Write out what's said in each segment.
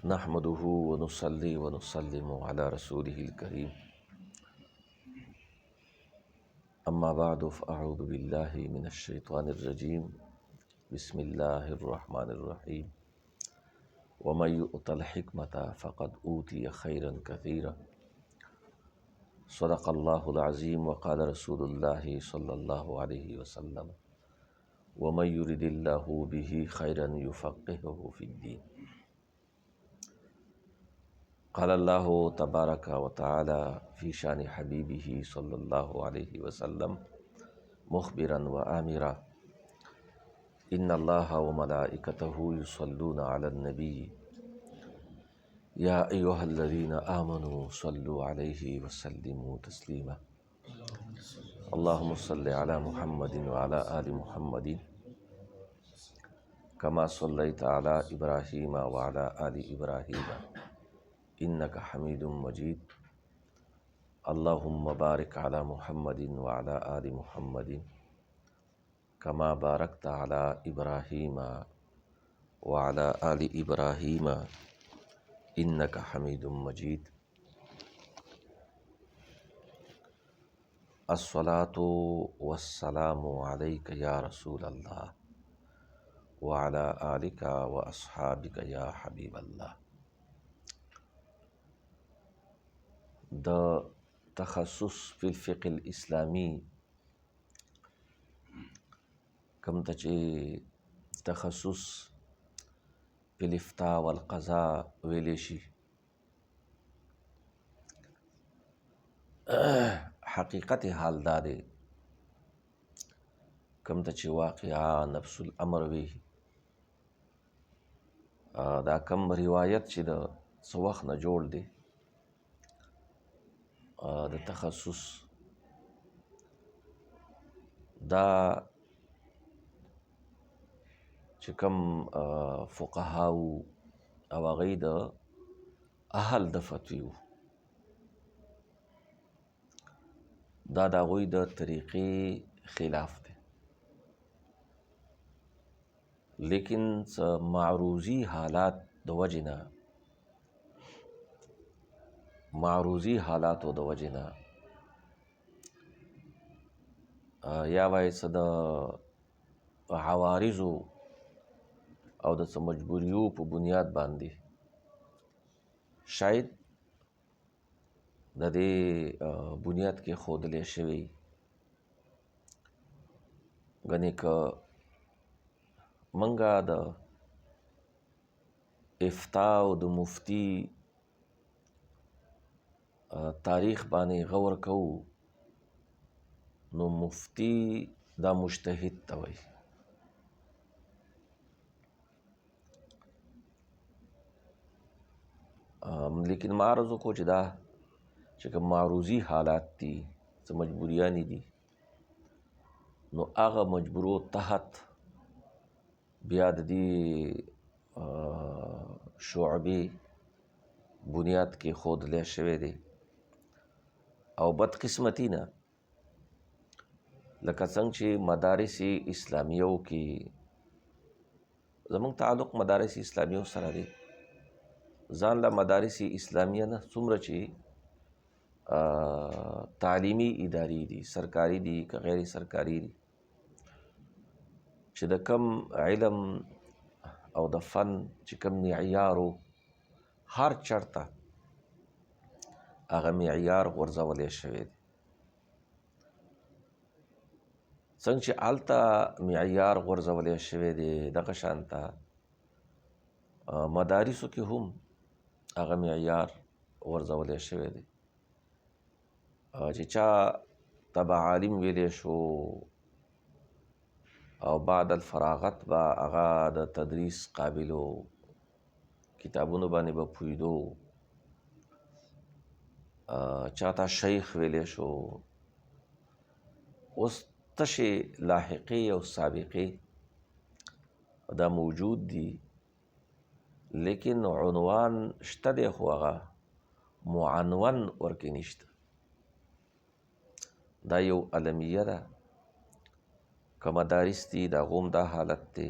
नहमदुहु व नुसल्ली व नुसल्लिमु अला रसूलिहिल करीम। अम्मा बअदु फ़अऊज़ु बिल्लाहि मिनश शैतानिर रजीम। बिस्मिल्लाहिर रहमानिर रहीम। व मन युअतल हिकमता फ़क़द ऊतिय खैरन कसीरा। सदक़ल्लाहुल अज़ीम व क़ाल रसूलुल्लाहि सल्लल्लाहु अलैहि वसल्लम। व मन युरिदिल्लाहु बिही खैरन युफ़क़्क़िहुहु फ़िद्दीन। क़ालल्लाहु तबारक व तआला फ़ी शानि हबीबिही सल्लल्लाहु अलैहि वसल्लम मुख़बिरन व आमिरा। इन्नल्लाहा व मलाइकतहु युसल्लूना अलन नबी या अय्युहल्लज़ीना आमनू सल्लु अलैहि व सल्लिमू तस्लीमा। अल्लाहुम्मा सल्लि अला मुहम्मदिन व अला आलि मुहम्मदिन कमा सल्लैता अला इब्राहीम व अला आलि इब्राहीम इन्नका हमीदुम मजीद। अल्लाहुम्मा बारिक अला मुहम्मदिन व अला आलि मुहम्मदिन कमा बारकता अला इब्राहीम व अला आलि इब्राहीम इन्नका हमीदुम मजीद। अस्सलातु वस्सलामु अलैका या रसूल अल्लाह व अला आलिका व अस्हाबिका या हबीब अल्लाह। द तखस्सुस फिल फ़िक़्हिल इस्लामी कम तचे तखस्सुस फिल इफ्ता वल क़ज़ा वेलेशी। हकीकत हाल दादे कम तचे वाक़िआ नफ्सुल अमर वे दा कम रिवायत ची द सवख न जोड़ दे द तखस्सुस दा चिकम फ़ुक़हाउ अव हगै द अहल द फ़त्वी दा दागोई द तरीक़े ख़िलाफ़ थे। लेकिन मारूज़ी हालात द वजना हालात द वजना या वायस द हवारिज़ो और द मजबूरियों पर बुनियाद बांधी शायद दे बुनियाद के खोदले शवी गने का मंगा द इफ्ता और द मुफ्ती तारीख़ बाने गौर कऊ नो मुफ्ती दा मुज्तहिद तवई। लेकिन मारज़ो को जदा चक मारूज़ी हालात ती स मजबूरियानी दी नो आगा मजबूरो तहत बियाद दी शुअबे बुनियाद के खोद ले शवे दे और बदकिस्मती ना लका संग मदारिसी इस्लामियों की ज़मंग ताल्लुक़ मदारिसी इस्लामियों सरा दे ज़ान ला मदारिसी इस्लामिया ना सुमर ची तालीमी इदारी दी सरकारी दी का गैर सरकारी दी च द कम इल्म और द फ़न च कम मियारो हर चढ़ता आगा मियार ग़ुर्ज़ावले शवे संग च आलता मियार ग़ुर्ज़ावले शवे दे दगा शांता मदारिसो के हम आगा मियार ग़ुर्ज़ावले शवे दे चा तबा आलिम वेले शो और बाद फरागत बा आगा द तदरीस काबिलो किताबुन बाने बफुइदो चाहता शेख वेले शो उस तशे लाहिक़े और साबिक़े दा मौजूद दी। लेकिन उन्वान श्तदे खुआगा मुअन्वन वर्के निश्त दा यो अलमिया दा का मदारिस दी दा गुम दा हालत ते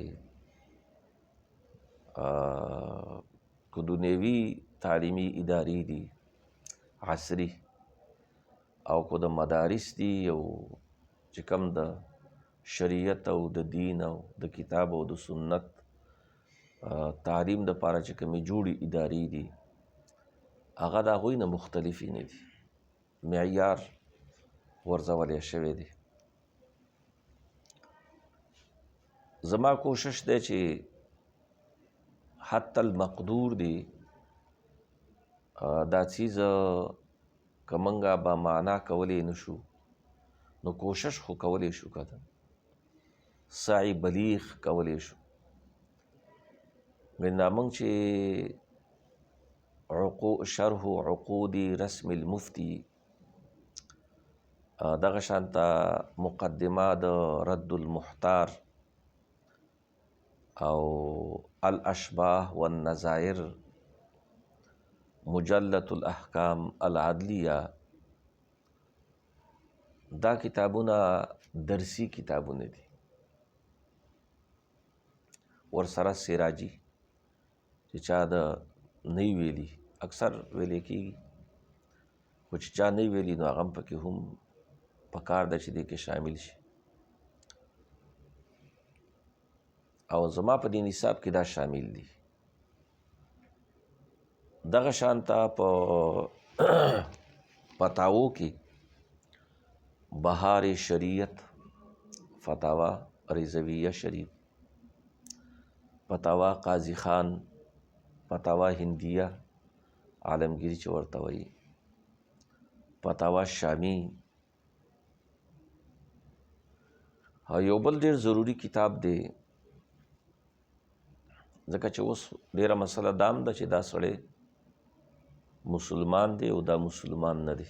که دنیوي تعلیمي ادارې دي عصري او که د مدارس دي او چې کوم د شریعت او د دین او د کتاب او د سنت تعلیم دپاره چې کومې جوړې ادارې دي هغه د هغوی نه مختلفې نه دي، معیار ورزولی شوی دی. زما کوشش دی چې حتی المقدور دی دا چیز که منګه با معنا کولی نشو نو کوشش خو کولی شو که سعی بلیغ کولی شو. دا موږ چې شرح عقود رسم المفتی دغه شانته مقدمه د رد المحتار او الاشباه والنظائر مجلة الاحکام العدلیه دا کتابونه درسی کتابونه دي. ورسره سراجی چې چا د نه ویلي اکثر ویلې کېږي، خو چې چا نه ویلي نو هغه هم پکې هم پکار ده چې دې کې شامل شي. او زما په دې نصاب کې دا شامل دي. دغه شانته په فتاوو کې بهار شریعت، فتاوا رضویه شریف، فتاوا قاضی خان، فتاوا هندیه عالمگیری چې ورته وایي، فتاوا شامی. یو بل ډېر ضروري کتاب دی ځکه چې اوس ډېره مسله دام ده چې دا سړی مسلمان دی او دا مسلمان نه دی.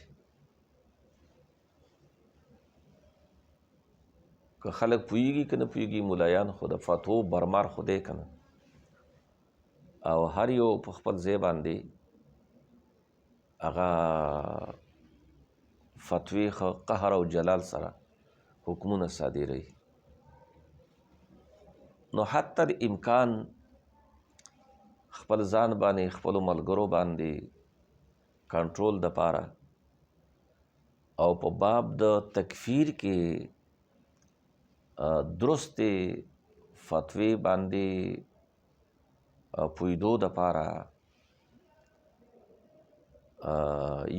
که خلک پوهیږي که نه پوهیږي ملایان خو د فتوو برمار خو دی که نه، او هر یو په خپل ځای باندې هغه فتوی قهر او جلال سره حکمونه صادروي. نو حتی امکان خپل ځان باندې خپلو ملګرو باندې کنټرول دپاره او په باب د تکفیر کې درستې فتوی باندې پویدو دپاره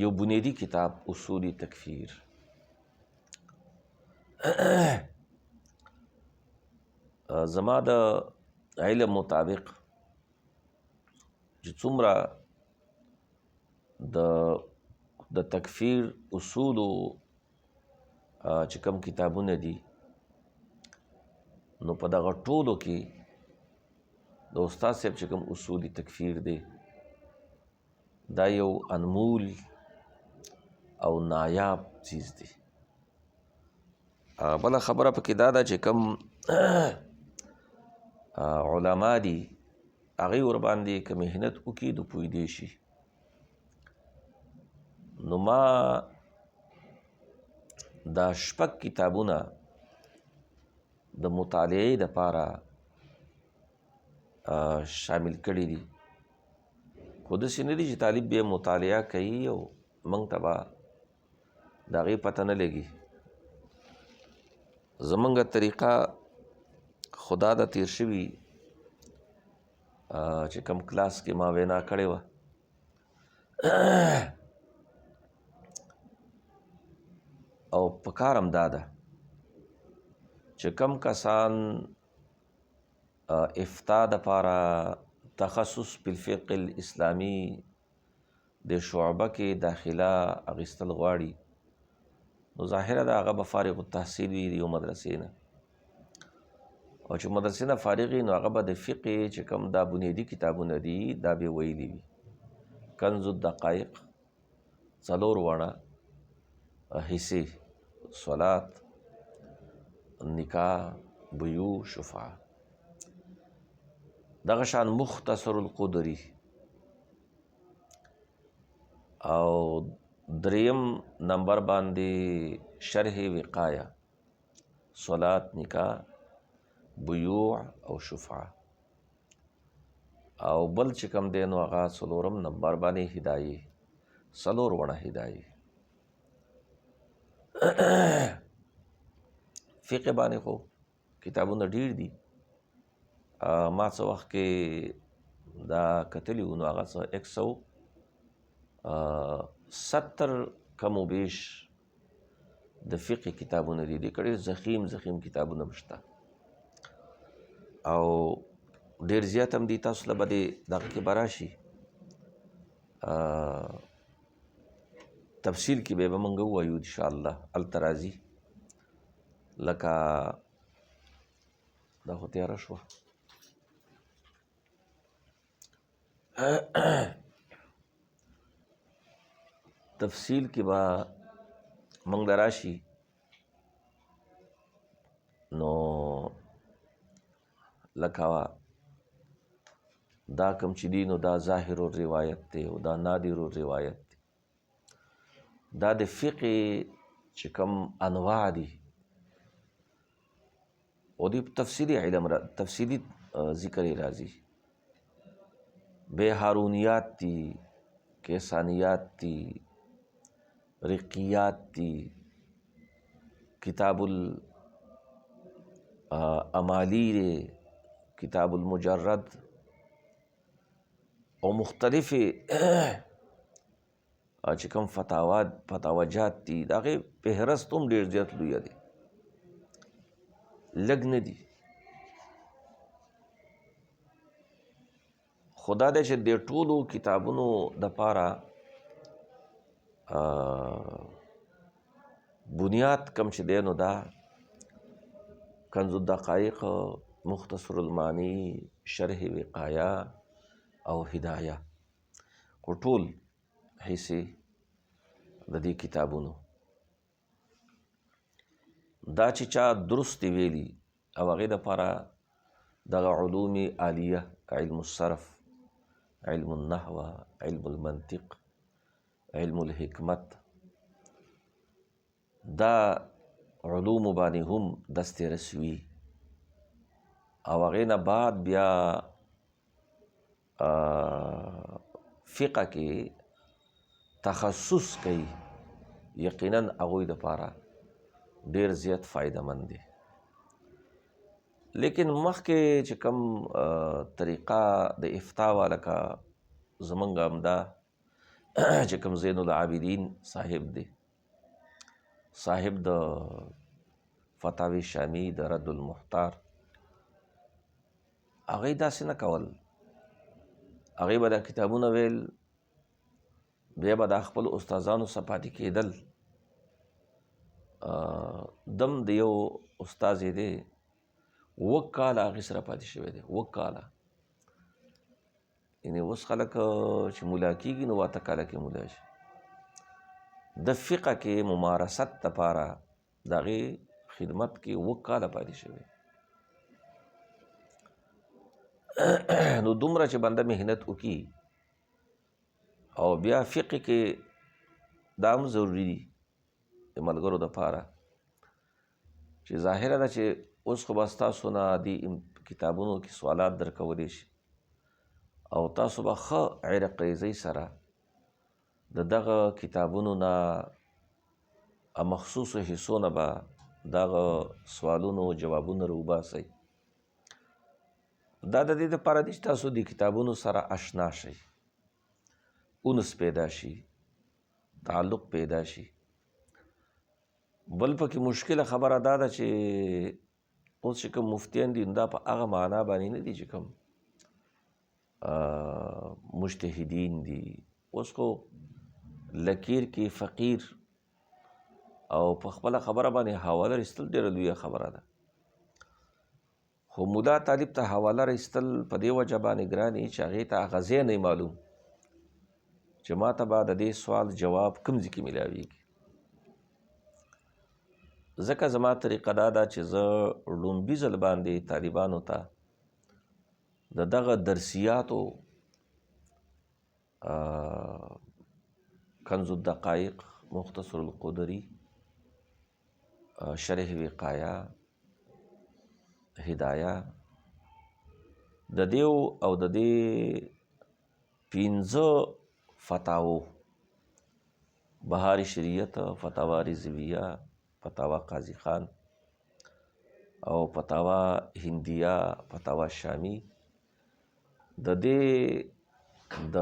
یو بنیادی کتاب اصول تکفیر. زما د علم مطابق چې څومره د تکفیر اصولو چې کوم کتابونه دي نو په دغه ټولو کې د استاد صاحب چې کوم اصول تکفیر دی دا یو انمول او نایاب چیز دی. بله خبره پکې دا ده چې کوم علما دي هغوی ورباندې که محنت وکړي د پوهېدی شي. نو ما دا شپږ کتابونه د مطالعې دپاره شامل کړي دي، خو داسې نه دي چې طالب بیا مطالعه کوي او موږ ته به د هغې پته نه لګي. زمونږ طریقه خدا د تیر شوي چې کوم کلاس کې ما وینا کړې وه او پکار هم دا ده چې کم کسان افتا دپاره تخصص بالفقه الاسلامی د شعبه کې داخله اخیستل غواړي نو ظاهره ده هغه به فارغ التحصیل وي د یو مدرسې نه، او چې مدرسې نه فارغ وي نو هغه به د فقه چې کوم دا بنیادي کتابونه دي دا به ویلي وي. کنز الدقایق 4 واړه حصې: صلات، نکاح، بیوع، شفعه. دغه شان مختصر القدری او 3 نمبر باندې شرح وقایه، صلات، نکاح، بیوع او شفعه. او بل چې کوم دی نو هغه څلورم نمبر باندې هدایې، څلور وړه هدایې. فقه باندې خو کتابونه ډیر دي. ما څه وخت کې دا کتلی وو نو هغه څه 170 کم و بیش د فقه کتابونه دي لیکلي، زخیم کتابونه مشته او ډیر زیات هم دي. تاسو له به دغه کې به راشي تفصیل کې به موږ ووایو انشاءالله. هلته راځي لکه دا خو تیاره شوه. تفصیل کې به موږ له راشي نو لکه دا کوم چې دي نو دا ظاهر الروایت دی او دا نادر الروایت دی. دا د فقه چې کوم انواع دي او دی تفصیلی علم تفصیلی ذکر راځي. بے هارونیات دي، کیسانیات دي، رقیات دي، کتاب الامالی دی، کتاب المجرد او مختلف چې کوم فتاواجات دي د هغې فهرست هم ډېر زیات لویه دی، لږ نه دي. خو دا دی چې د ټولو کتابونو دپاره بنیاد کم چې دی نو دا کنز الدقایق، مختصر المانی، شرح وقایه او هدایه، خو ټول حصې د دې کتابونو دا چې چا درست ویلي او هغې دپاره دغه علوم عالیه، علم الصرف، علم النحو، علم المنطق، علم الحکمت، دا علوم باندې هم دست رسوي او هغې نه بعد بیا فقه کې تخصص کوي. یقینا هغوی دپاره ډېر زیات فایده مند دی. لیکن مخکې چې کوم طریقه د افتا لکه زمونږ همدا چې کوم زین العابدین صاحب دی، صاحب د فتاوی شامی د رد المحتار، هغې داسې نه کول. هغې به دا کتابونه ویل، بیا به دا خپل استادانو څخه پاتې کېدل. دم د یو استاذ یې دی 7 کاله هغې سره پاتې شوی دی، 7 کاله. یعنې اوس خلک چې ملا کېږي نو 8 کاله کې ملا شي. د فقه کې ممارست دپاره د هغې خدمت کې 7 کاله پاتې شوی. نو دومره چې بنده محنت وکړي او بیا فقه کې دا هم ضروري دي د ملګرو دپاره چې ظاهره ده چې اوس خو به ستاسو نه دې کتابونو کې سوالات درکولی شي او تاسو به ښه عرق ریزۍ سره د دغه کتابونو نه مخصوصو حصو نه به دغه سوالونو جوابونه راوباسئ. دا د دې دپاره دی چې تاسو د کتابونو سره اشنا شئ، انس پیدا شي، تعلق پیدا شي. بل پکې مشکله خبره دا ده چې اوس چې کوم مفتیان دي دا په هغه معنا باندې نه دي چې کوم مجتهدین دي. اوس خو لکیر کې فقیر او په خپله خبره باندې حواله رایستل ډېره لویه خبره ده. خو مولا طالب ته حواله رایستل په دې وجه باندې ګران وي چې هغې ته هغه ځای نه معلوم چې ما ته به د دې سوال جواب کوم ځای کې میلاویږي. ځکه زما طریقه دا ده چې زه لومبي ځل باندې طالبانو ته د دغه درسیاتو کنز الدقایق، مختصر القدری، شرح وقایه، هدایه د دیو او د دې 15 فتاوو بهار شریعت، فتاوا رضویہ، فتاوا قاضی خان او فتاوا هندیه، فتاوا شامی، د دې د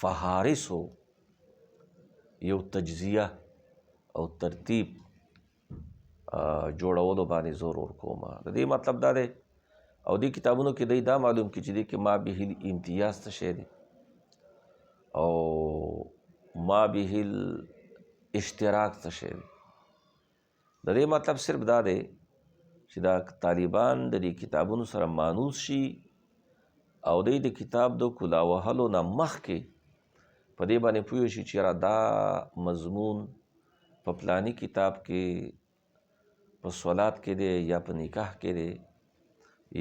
فهارسو یو تجزیه او ترتیب جوړولو باندې زور ورکوم. د دې مطلب دا دی او دې کتابونو کې دی دا معلوم کړي چې دې کې ما به الامتیاز څه شی دی او ما به الاشتراک څه شی دی. د دې مطلب صرف دا دی چې دا طالبان د دې کتابونو سره مانوس شي او د کتاب د کلا وهلو نه مخکې په دې باندې پوه شي چې دا مضمون په پلانی کتاب کې په صلات کې دی یا په نکاح کې دی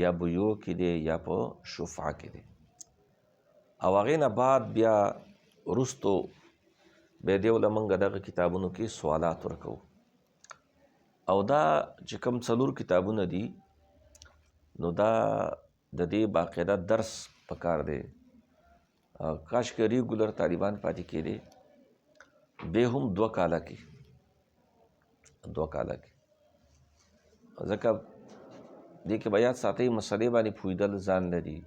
یا بیو کې دی یا په شفعه کې دی. او هغې نه بعد بیا وروستو بیا دې له موږ دغه کتابونو کې سوالات ورکوو. او دا چې کوم 4 کتابونه دي نو دا د دې باقاعده درس پکار دی. کاش که ریګولر طالبان پاتې کېدی بیا هم 2 کاله کې ځکه دې کې به یاد ساتئ مسلې باندې پوهېدل ځان لري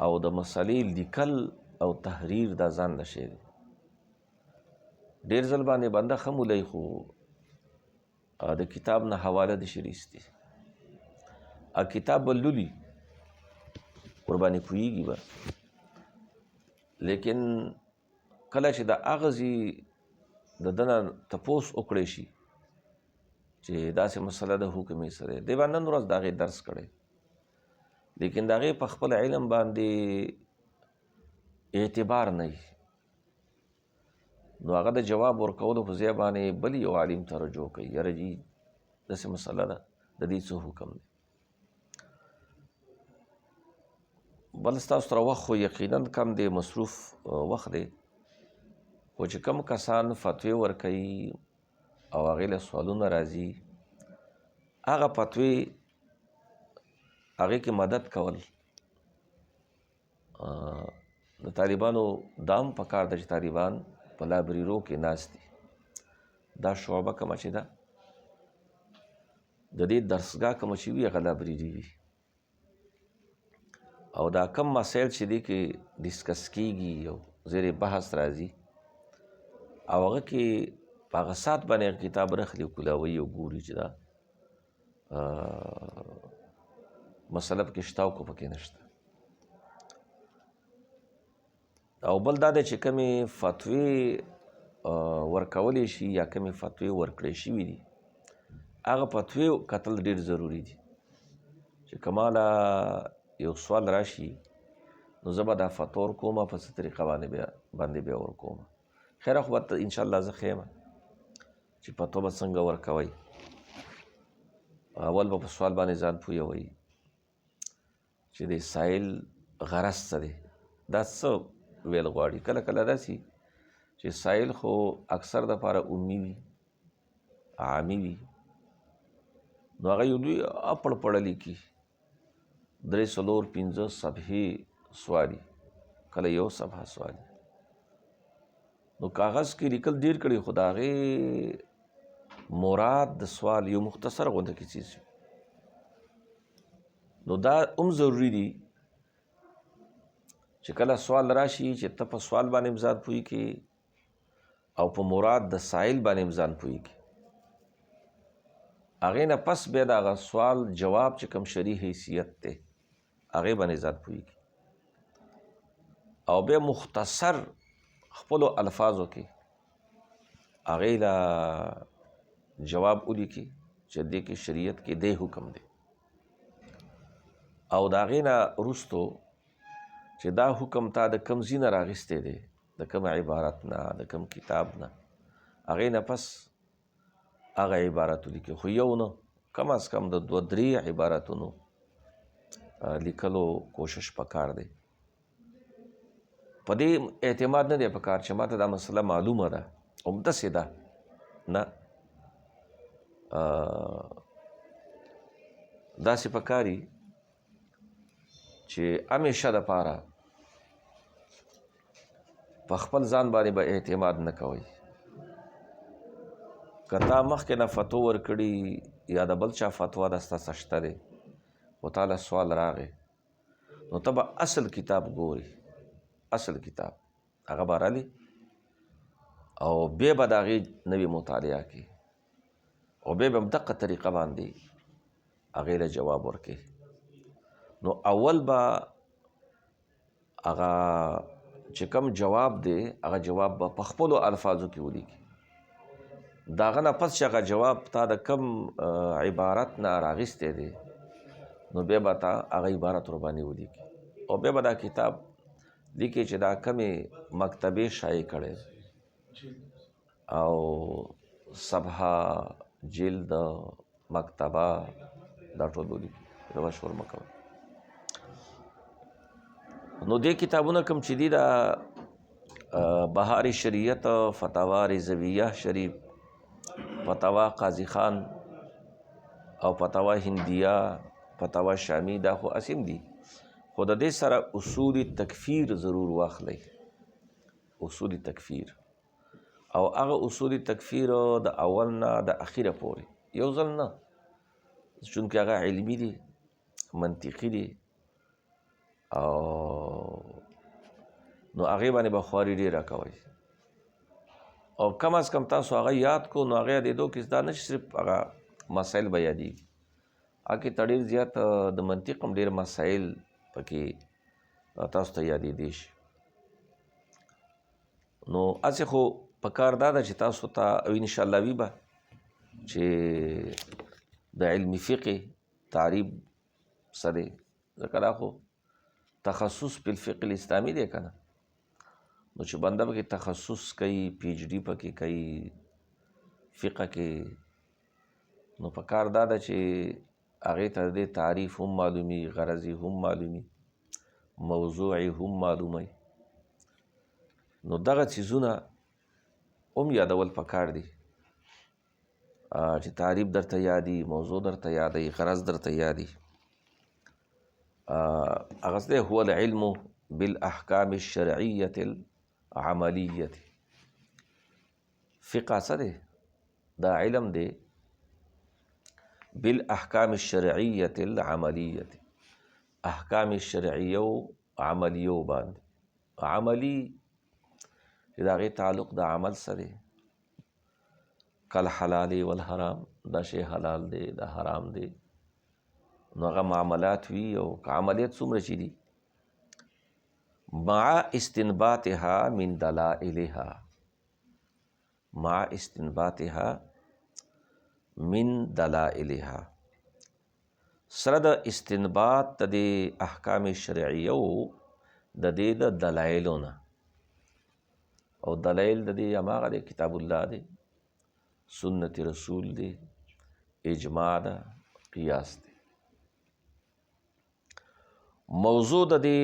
او د مسلې لیکل او تحریر دا ځان له شی دی. ډېر ځل باندې بنده ښه مولی خو د کتاب نه حواله د شریست دی. کتاب به لولي ورباندې پوهېږي به، لیکن کله چې د هغه ځي د ده نه تپوس وکړی شي چې داسې مسله د حکم یې څه دی، دی به نن ورځ د هغې درس کړی لیکن د هغې په خپل علم باندې اعتبار نه وي نو هغه د جواب ورکولو په ځای باندې بل یو عالم ته رجوع کوي، یاره جي داسې مسله ده د دې څه حکم دی. بل ستاسو سره وخت خو یقینا کم دی، مصروف وخت دی، خو چې کم کسان فتوی ورکوي او هغې له سوالونه راځي هغه فتوی هغې کې مدد کول د طالبانو دام پکار ده چې طالبان په لایبریرو کې ناست دي. دا شعبه کومه چې ده د دې درسګاه کومه چې وي هغه لایبریري وي او دا کم مسایل چې دې کې ډسکس کېږي او زیر بحث راځي او هغه کې په هغه سات باندې کتاب رخلي او کولاوي او ګوري چې دا مسله پکې شته او که پکې نشته. او بل دا دی چې کومې فتوی ورکولی شي یا کومې فتوی ورکړی شوي دي هغه فتوی کتل ډېر ضروري دي چې که ماله یو سوال راشي نو زه به دا فتوا ورکوم په څه طریقه باندې بیا ورکوم. خیره خو به انشاءالله زه ښیم چې فتوا به څنګه ورکوئ. اول به په سوال باندې ځان پوهوئ چې د سایل غرض څه دی، دا څه ویل غواړي. کله کله داسې چې سایل خو اکثر دپاره عمومي وي، عامي وي، نو هغه یو لوی اپړ پړه لیکي 3 4 5 صفحې سوالي، کله یو صفحه سوالي. نو کاغذ کې لیکل ډېر کړي خو د هغې مراد د سوال یو مختصر غونډه کې چیز وي. نو دا هم ضروري دي چې کله سوال راشي چې ته په سوال باندې ځان پوهې کې او په مراد د سائل باندې ځان پوهې کې، هغې نه پس بیا د هغه سوال جواب چې کوم شرعي حیثیت دی هغې باندې ځان پوهې کې او بیا مختصر خپلو الفاظو کې هغې له جواب ولیکي چې دې کې شریعت کې دی حکم دی او د هغې نه وروستو چې دا حکم تا د کم ځای نه راغیستی دی، د کم عبارت نه، د کم کتاب نه، هغې نه پس هغه عبارت ولیکي. خو یو نه، کم از کم د 2-3 عبارتونو لیکلو کوشش پکار دی. په دې اعتماد نه دی پکار چې ماته دا مسله معلومه ده همداسې ده، نه، داسې پکاري چې همیشه دپاره په خپل ځان باندې به اعتماد نه کوئ. که تا مخکې نه فتوا ورکړي یا د بل چا فتوا درسته شته دی خو تا له سوال راغی نو ته به اصل کتاب ګوري، اصل کتاب هغه به رالي او بیا به د هغې نوې مطالعه کوي او بیا به همدقه طریقه باندې هغې له جواب ورکوي. نو اول به هغه چې کوم جواب دی هغه جواب به په خپلو الفاظو کې ولیکي. د هغه نه پس چې هغه جواب تا د کم عبارت نه راغیستی دی نو بیا به تا هغه عبارت ورباندې ولیکي او بیا به دا کتاب لیکي چې دا کمې مکتبې شایع کړی او صفحه جلد مکتبه دا ټول ولیکي. روا شور مه کوئ. نو دې کتابونه کوم چې دي دا بهار شریعت، فتاوا رضویه شریف، فتاوا قاضی خان او فتاوا هندیه، فتاوا شامی، دا خو اسیم دي خو د دې سره اصول تکفیر ضرور واخلئ. اصول تکفیر او هغه اصول تکفیر د اول نه د اخیره پورې یو ځل نه، چونکې هغه علمي دي، منطقي دي او نو هغې باندې به خواري ډېره کوئ او کم از کم تاسو هغه یاد کو نو هغه یادېدو کې دا نه چې صرف هغه مسایل به یادېږي، هغه کې ډېر زیات د منطق هم ډېر مسایل پکې تاسو ته یادېدی شي. نو هسې خو پکار دا ده چې تاسو ته او انشاءالله وي به چې د علم فقه تعریف څه دی، ځکه دا خو تخصص په الفقه الاسلامي دی که نه، نو چې بنده پکې تخصص کوي، پی ایچ ډي پکې کوي فقه کې، نو پکار دا ده چې هغې ته د دې تعریف هم معلومي، غرض هم معلومي، موضوع هم معلومي. نو دغه څیزونه هم یادول پکار دي چې تعریف درته یادي، موضوع درته یادي، غرض درته یادي. هغه څه دی هو العلم بالاحکام الشرعیة العملیة. فقه څه دی؟ دا علم دی بالاحکام الشرعیة العملیة، احکام شرعیه و عملیه باندې. عملی چې د هغې تعلق د عمل سره دی، کالحلال والحرام، دا شی حلال دی دا حرام دی، نو هغه معاملات وي او که عملیات څومره چې دي مع استنباطها من دلائلها، مع استنباطها من دلائلها، سره د استنباط د دې احکام شرعیه و د دې د دلایلو نه، او دلایل د دې هماغه دی کتاب الله دی، سنت رسول دی، اجماع ده، قیاس دی. موضوع د دې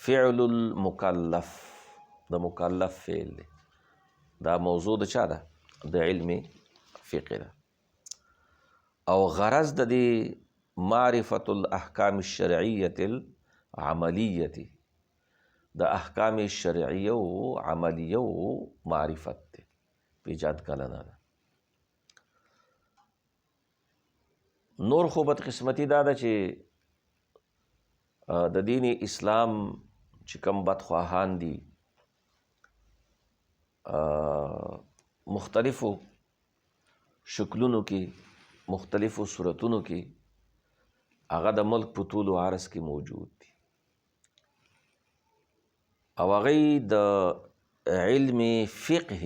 فعل المکلف، د مکلف فعل دی، دا موضوع د چا ده؟ د علم فقه ده. او غرض د دې معرفت الاحکام الشرعیة العملیة، د احکام شرعیه و عملیه و معرفت دی، پیجاد کلنه ده. نور خو بدقسمتي دا ده چې د دین اسلام چې کوم بدخواهان دي مختلفو شکلونو کې، مختلفو صورتونو کې هغه د ملک په طول و عرض کې موجود دي او هغوی د علم فقه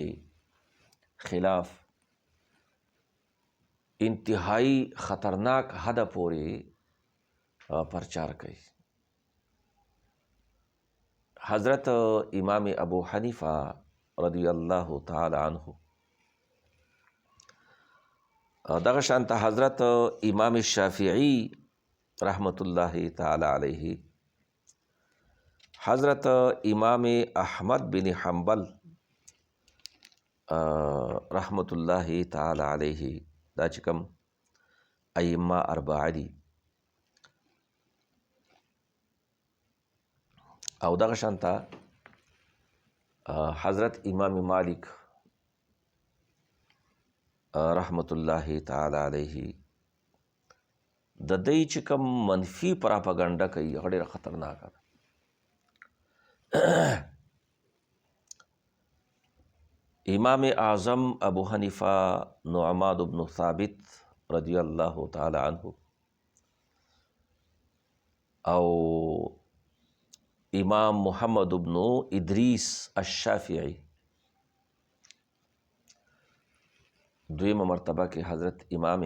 خلاف انتهایی خطرناک حد پورې پرچار کوي. حضرت امام ابو حنیفه رضی الله تعالی عنه، دغه شانته حضرت امام شافعی رحمت الله تعالی علیه، حضرت امام احمد بن حنبل رحمت الله تعالی علیه، دا چې کوم ائمه اربعه دي، او دغه شانته حضرت امام مالک رحمت الله تعالی علیه د دې چې کوم منفي پراپاګاندا کوي هغه ډېره خطرناکه ده. امام اعظم ابو حنیفه نعمان بن ثابت رضی الله تعالی عنه او امام محمد بن ادریس الشافعی دویمه مرتبه کې حضرت امام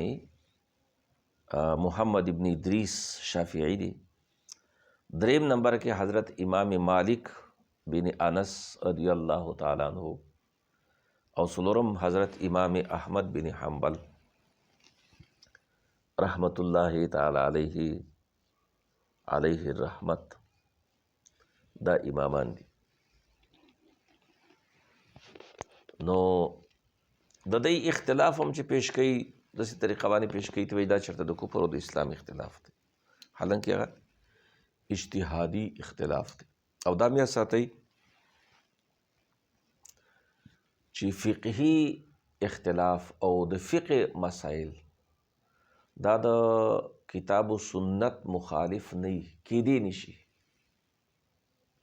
محمد ابن ادریس شافعی دی. دریم نمبر کې حضرت امام مالک بن انس رضی الله تعالی عنہ او څلورم حضرت امام احمد بن حنبل رحمت الله تعالی علیه الرحمت. دا امامان دي. نو د دې اختلاف هم چې پیش کوي داسې طریقه باندې پیش کوي ته وایي دا چېرته د کفر او د اسلام اختلاف دی، حالانکه هغه اجتهادي اختلاف دی. او دا میا ساتئ چې فقهي اختلاف او د فقه مسائل دا د کتاب و سنت مخالف نه کیدی نشي،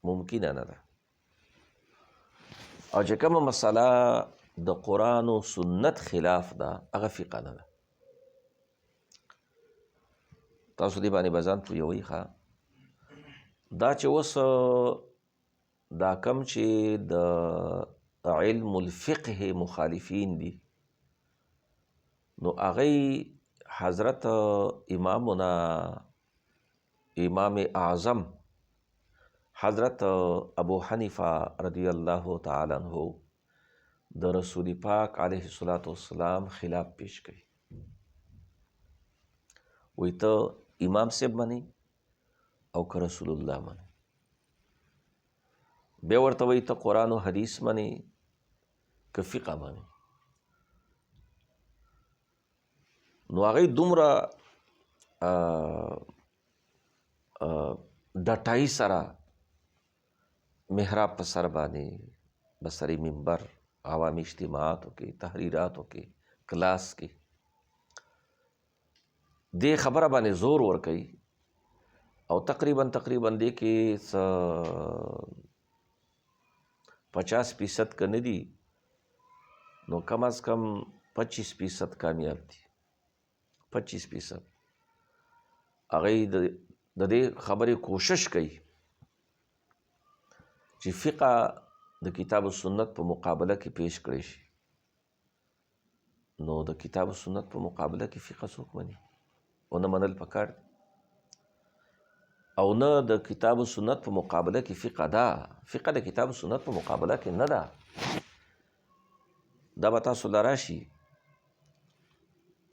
ممکنه نه ده. او چې کومه مسله د قرآن و سنت خلاف ده هغه فقه نه ده. تاسو دې باندې به ځان پوهوئ ښه. دا چې اوس دا کم چې د علم الفقه مخالفین دي نو هغوی حضرت امامنا امام اعظم حضرت ابو حنیفه رضی الله تعالی عنہ د رسول پاک علیه الصلاۃ والسلام خلاف پیش کړي. وی ته امام صاحب منی او که رسول الله منی، بیا ورته وی ته قرآن و حدیث منی که فقه منی. نو هغوی دومره ډټای سره محراب په سر باندې بسری منبر عوامی اجتماعاتو کې تحریراتو کې کلاس کې دې خبره باندې زور ورکوي او تقریبا دې کې 50% که نه دي نو کم از کم 25% کامیاب دي. 25% هغوی د دې خبرې کوشش کوي چې فقه د کتاب و سنت په مقابله کې پیش کړی شي. نو د کتاب و سنت په مقابله کې فقه څوک مني او نه منل پکار دی، او نه د کتاب و سنت په مقابله کې فقه ده. فقه د کتاب و سنت په مقابله کې نه ده. دا به تاسو له راشي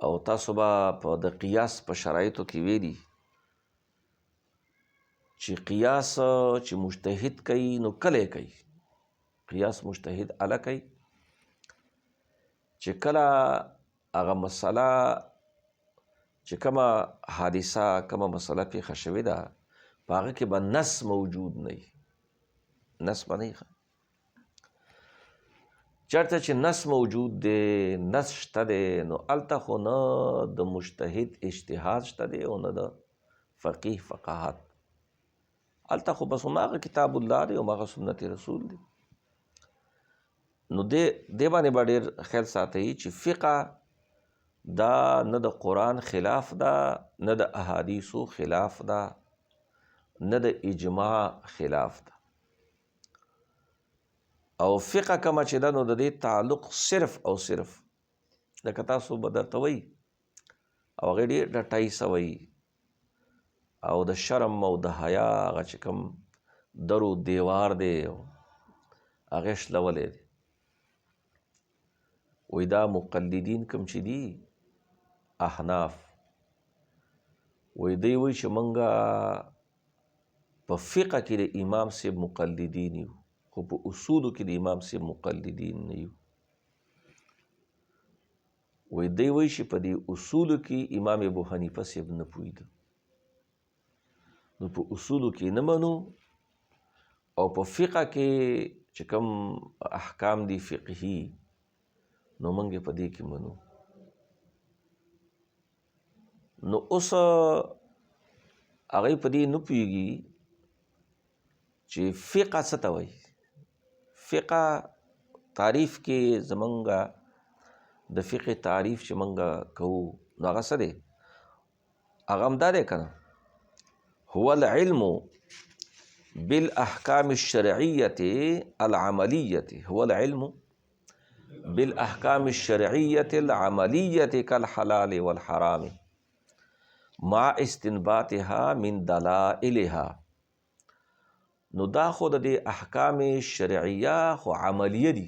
او تاسو به په د قیاس په شرایطو کې ویلي چې قیاس چې مجتهد کوي نو کله کوي. قیاس مجتهد اله کوي چې کله هغه مسله چې کومه حادثه کومه مسله پیښه شوې ده په هغه کې به نص موجود نه وي. نص به نه وي. چېرته چې نص موجود دی، نص شته دی، نو هلته خو نه د مجتهد اجتهاد شته دی او نه د فقیه فقاهت. هلته خو بس هماغه کتاب الله دی او هماغه سنت رسول دی. نو دې باندې به ډېر خیال ساتئ چې فقه دا نه د قرآن خلاف ده، نه د احادیثو خلاف ده، نه د اجماع خلاف ده. او فقه کومه چې ده نو د دې تعلق صرف او صرف لکه تاسو به درته وایي او هغې ډېر ډټای سوی او د شرم او د حیا هغه چې کوم درو دیوار دی هغې شلولی دی. وی دا مقلدین کوم چې دي احناف وی دی وی چې منګه په فقه کې د امام صاحب مقلدین یو خو په اصولو کې د امام صاحب مقلدین نه یو. وی دی وی چې په دې اصولو کې امام ابو حنیفه صاحب نه پوهېده نو په اصولو کې نه منو او په فقه کې چې کوم احکام دي فقهي نو موږ په دې کې منو. نو اوس هغه په دې نه پوهېږي چې فقه څه ته وایي. فقه تعریف کې زمونږ د فقه تعریف چې موږ کوو نو هغه څه دی؟ هغه همدا دی که نه؟ هو العلم بالاحکام الشرعیة العملیة. هو العلم بالاحکام الشرعیة العملیة كالحلال والحرام مع استنباطها من دلائلها. نو دا خو د دې احکام شرعیه خو عملیه دي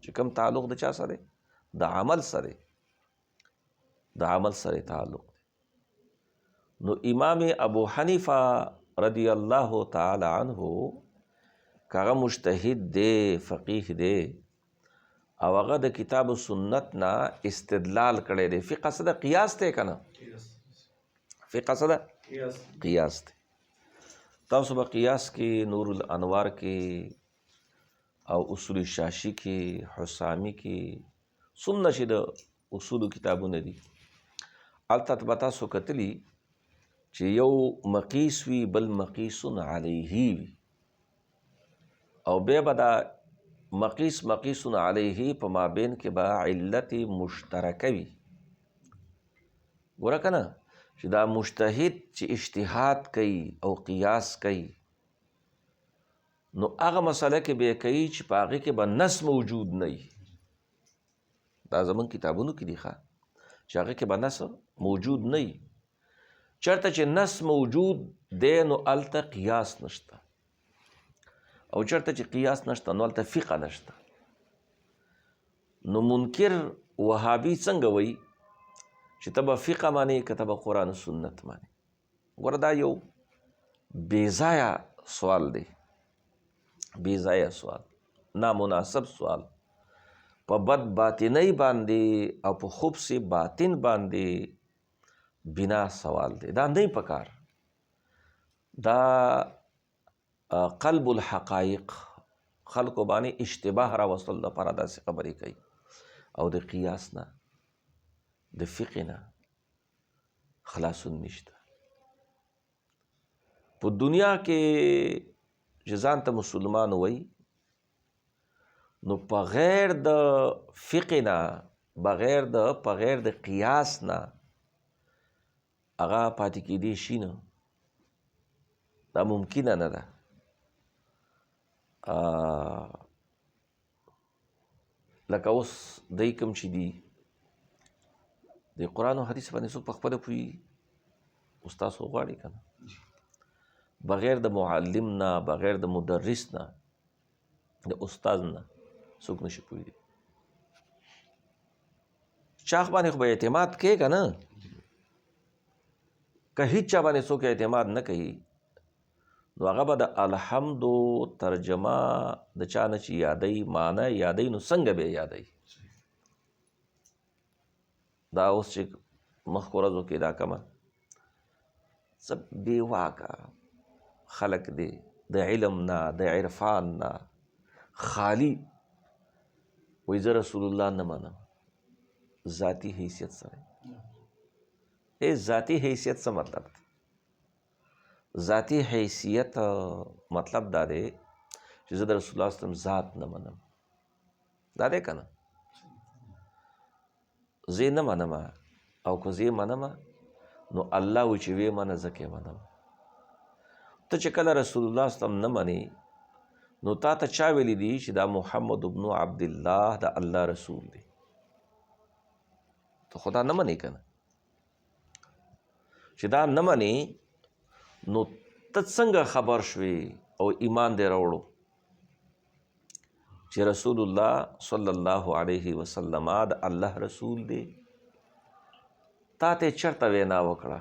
چې کوم تعلق د چا سره؟ د عمل سره. د عمل سره تعلق دی. نو امام ابو حنیفه رضی الله تعالی عنه کاغه مجتهد دی، فقیه دی، او هغه د کتاب و سنت نه استدلال کړی دی. فقه څه ده؟ قیاس دی که نه؟ فقه څه ده؟ قیاس دی. تاسو به قیاس کې نور الانوار کې او اصول شاشی کې، حسامی کې څومره چې د اصولو کتابونه دي هلته به تاسو کتلي چې یو مقیس وي بل مقیس علیه وي، او بیا به دا مقیس علیه په مابین کې به علت مشترکه وي. ګوره که نه چې دا مجتهد چې اجتهاد کوي او قیاس کوي نو هغه مسله کې به کوي چې په هغې کې به نص موجود نه وي. دا زموږ کتابونو کې دي چې هغې کې به نص موجود نه وي. چېرته چې نص موجود دی نو هلته قیاس نشته، او چېرته چې قیاس نشته نو هلته فقه نشته. نو منکر وهابي څنګه وایي چې ته به فقه مانې که ته به قرآن و سنت مانې؟ ګوره دا یو بېځایه سوال دی، بېځایه سوال، نامناسب سوال، په بد باطنۍ باندې او په خبث باطن باندې بنا سوال دی. دا نه پکار. دا قلب الحقائق خلکو باندې اشتباه راوستل لپاره داسې خبرې کوي، او د قیاس نه د فقه نه خلاصون نشته. په دنیا کې چې ځان ته مسلمان وایي نو په غیر د فقه نه، په غیر د قیاس نه هغه پاتې کېدی شي نه. دا ممکنه نه ده. لکه اوس دی کوم چې دي د قرآن و حدیث باندې څوک په خپله پوهېږي؟ اوس تاسو غواړئ که نه بغیر د معلم نه، بغیر د مدرس نه، د استاد نه څوک نشي پوهېدی. چا باندې خو به اعتماد کوې که نه؟ که هیڅ چا باندې څوک اعتماد نه کوي نو هغه به د الحمدو ترجمه د چا نه چې یادوي، معنی یادوي، نو څنګه به یې یادوي؟ دا اوس چې مخکې ورځو کې دا کومه څه بېواکه خلک دی د علم نه، د عرفان نه خالی وایي زه رسول الله نه منم. ذاتي حیثیت سره ذاتی حیثیت څه مطلب دی؟ ذاتی حیثیت مطلب دا دی چې زه د رسول الله صلی الله علیه وسلم ذات نه منم. دا دی که نه؟ زه نه منم، او که زه منم نو الله وایي چې ویې منه ځکه یې منم. ته چې کله رسول الله صلی الله علیه وسلم نه منې نو تا ته چا ویلی دي چې دا محمد ابن عبدالله د الله رسول دی؟ ته خو دا نه منې که نه؟ چې دا نه منې نو ته څنګه خبر شوې او ایمان دې راوړو چې رسول الله صلی الله علیه وسلم د الله رسول دی؟ تا ته چېرته وینا وکړه؟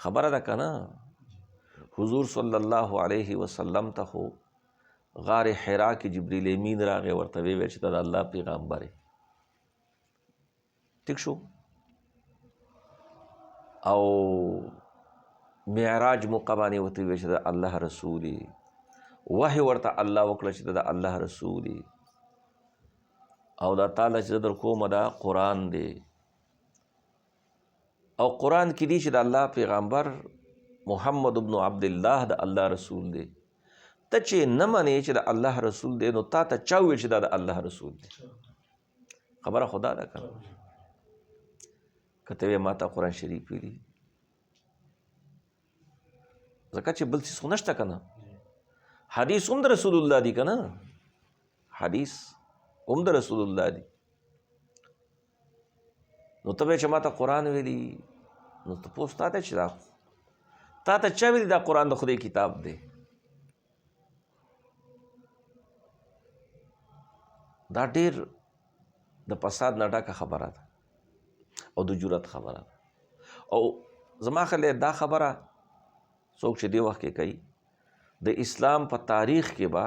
خبره ده که نه؟ حضور صلی الله علیه وسلم ته خو غار حرا کې جبریل امین راغی، ورته ویل چې ته د الله پیغمبر یې. ټیک شو؟ او معراج موقع باندې ورته وویل چې د الله رسول یې، وحی ورته الله وکړه چې د الله رسول یې، او دا تعالی چې در کومه دا قرآن دی، او قرآن کې دی چې د الله پیغمبر محمد ابن عبدالله د الله رسول دی. ته چې نه منې چې د الله رسول دی، نو تا ته چا وویل چې دا د الله رسول دی؟ خبره خدا ده که که ته وایې ما ته قرآن شریف ویلي، ځکه چې بل څیز خو نشته که نه. حدیث هم د رسول الله دی که نه، حدیث هم د رسول الله دی. نو ته وایې چې ما ته قرآن ویلي، نو تپوس تا ته چې دا تا ته چا ویلي دا قرآن د خدای کتاب دی؟ دا ډېر د فساد نه ډکه خبره ده او د جرأت خبره ده. او زما خیال دا خبره څوک چې دې وخت کې کوي، د اسلام په تاریخ کې به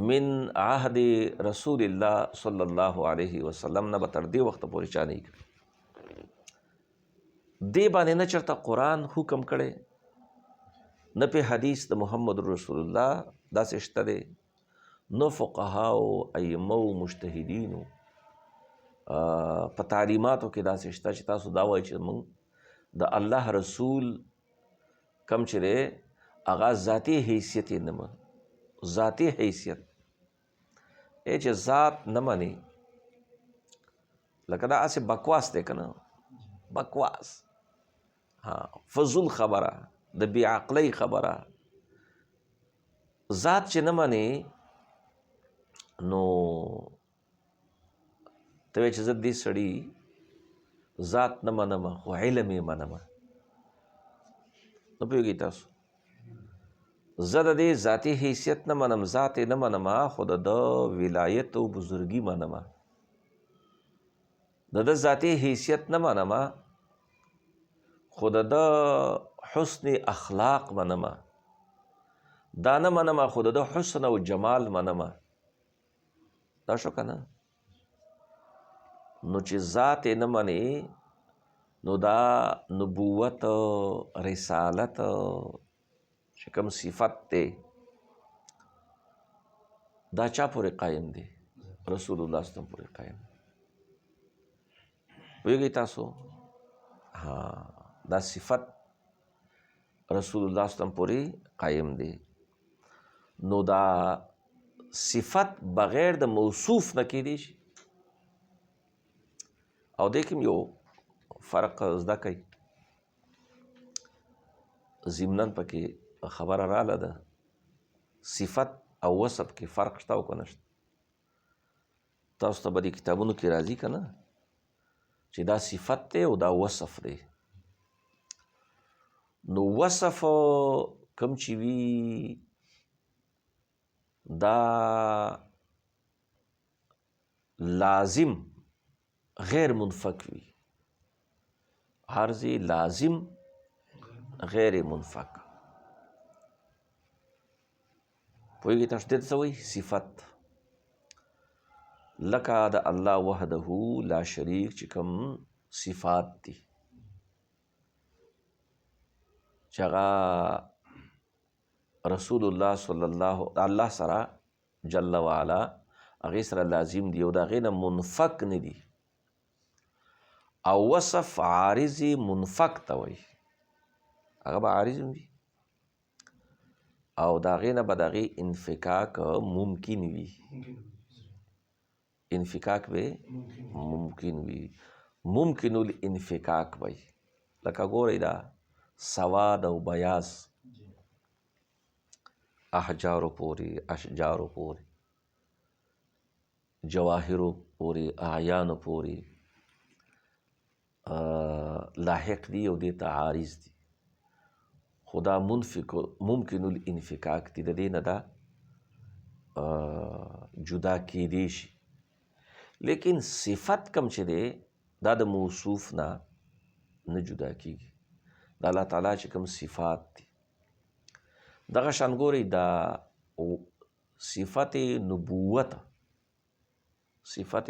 من عهد رسول الله صلی الله علیه وسلم نه به تر دې وخته پورې چا نه کړي. دې باندې نه چېرته قرآن حکم کړی، نه پې حدیث د محمد رسول الله داسې شته دی، نه فقهاو ائمه و مجتهدینو په تعلیماتو کې داسې شته چې تاسو دا وایئ چې موږ د الله رسول کم چې دی هغه ذاتي حیثیت یې نه منو. ذاتي حیثیت چې ذات نه مني، لکه دا هسې بکواس دی که نه، بکواس، فضول خبره، د بې عقلۍ خبره. ذات چې نه مني، نو ته وایې چې زه دې سړي ذات نه منم خو علم یې منم. نه پوهېږئ تاسو، زه د دې ذاتي حیثیت نه منم، ذات یې نه منم، خو د ده ولایت او بزرګي منم. د ده ذاتي حیثیت نه منم، خو د ده حسن اخلاق منم. دا نه منم، خو د ده حسن او جمال منم. دا شو که نه؟ نو چې ذات یې نه منې، نو دا نبوت، رسالت چې کوم صفت دی، دا چا پورې قایم دی؟ رسول الله صلی الله علیه وسلم پورې قایم دی. پوهېږئ تاسو؟ دا صفت رسول الله صلی الله علیه وسلم پورې قایم دی. نو دا صفت بغیر د موصوف نه کیدی شي. او دې کې یو فرق زده کوي، ضمناً پکې خبره راله ده، صفت او وصف کې فرق شته او که نشته؟ تاسو ته به دې کتابونو کې راځي که نه چې دا صفت دی او دا وصف دی. نو وصف کوم چې وي دا لازم غیر منفک وي، عرضی لازم غیر منفک. پوهېږئ تاسو دې ته څه وایي؟ صفت. لکه د الله وحده لا شریک چې کوم صفات دي چې هغه رسول الله صلی الله سره جل وعلا هغې سره لازم دي او د هغې نه منفک نه دي. او وصف عارضي منفک ته وایي، هغه به عارض وي او د هغې نه به د هغې انفکاک ممکن وي. انفکاک به ممکن وي، ممکن الانفکاک وایي. لکه ګورئ دا سواد او بیاض، احجارو پورې، اشجارو پورې، جواهرو پورې، اعیانو پورې لاحق دي او دې ته عارض دي. خو دا ممکن الانفکاک دي، د دې نه دا جدا کیدی شي. لیکن صفت کم چې دی دا د موصوف نه جدا کیږي. د الله تعالی چې کوم صفات دي دغه شان ګورئ دا صفت نبوت، صفت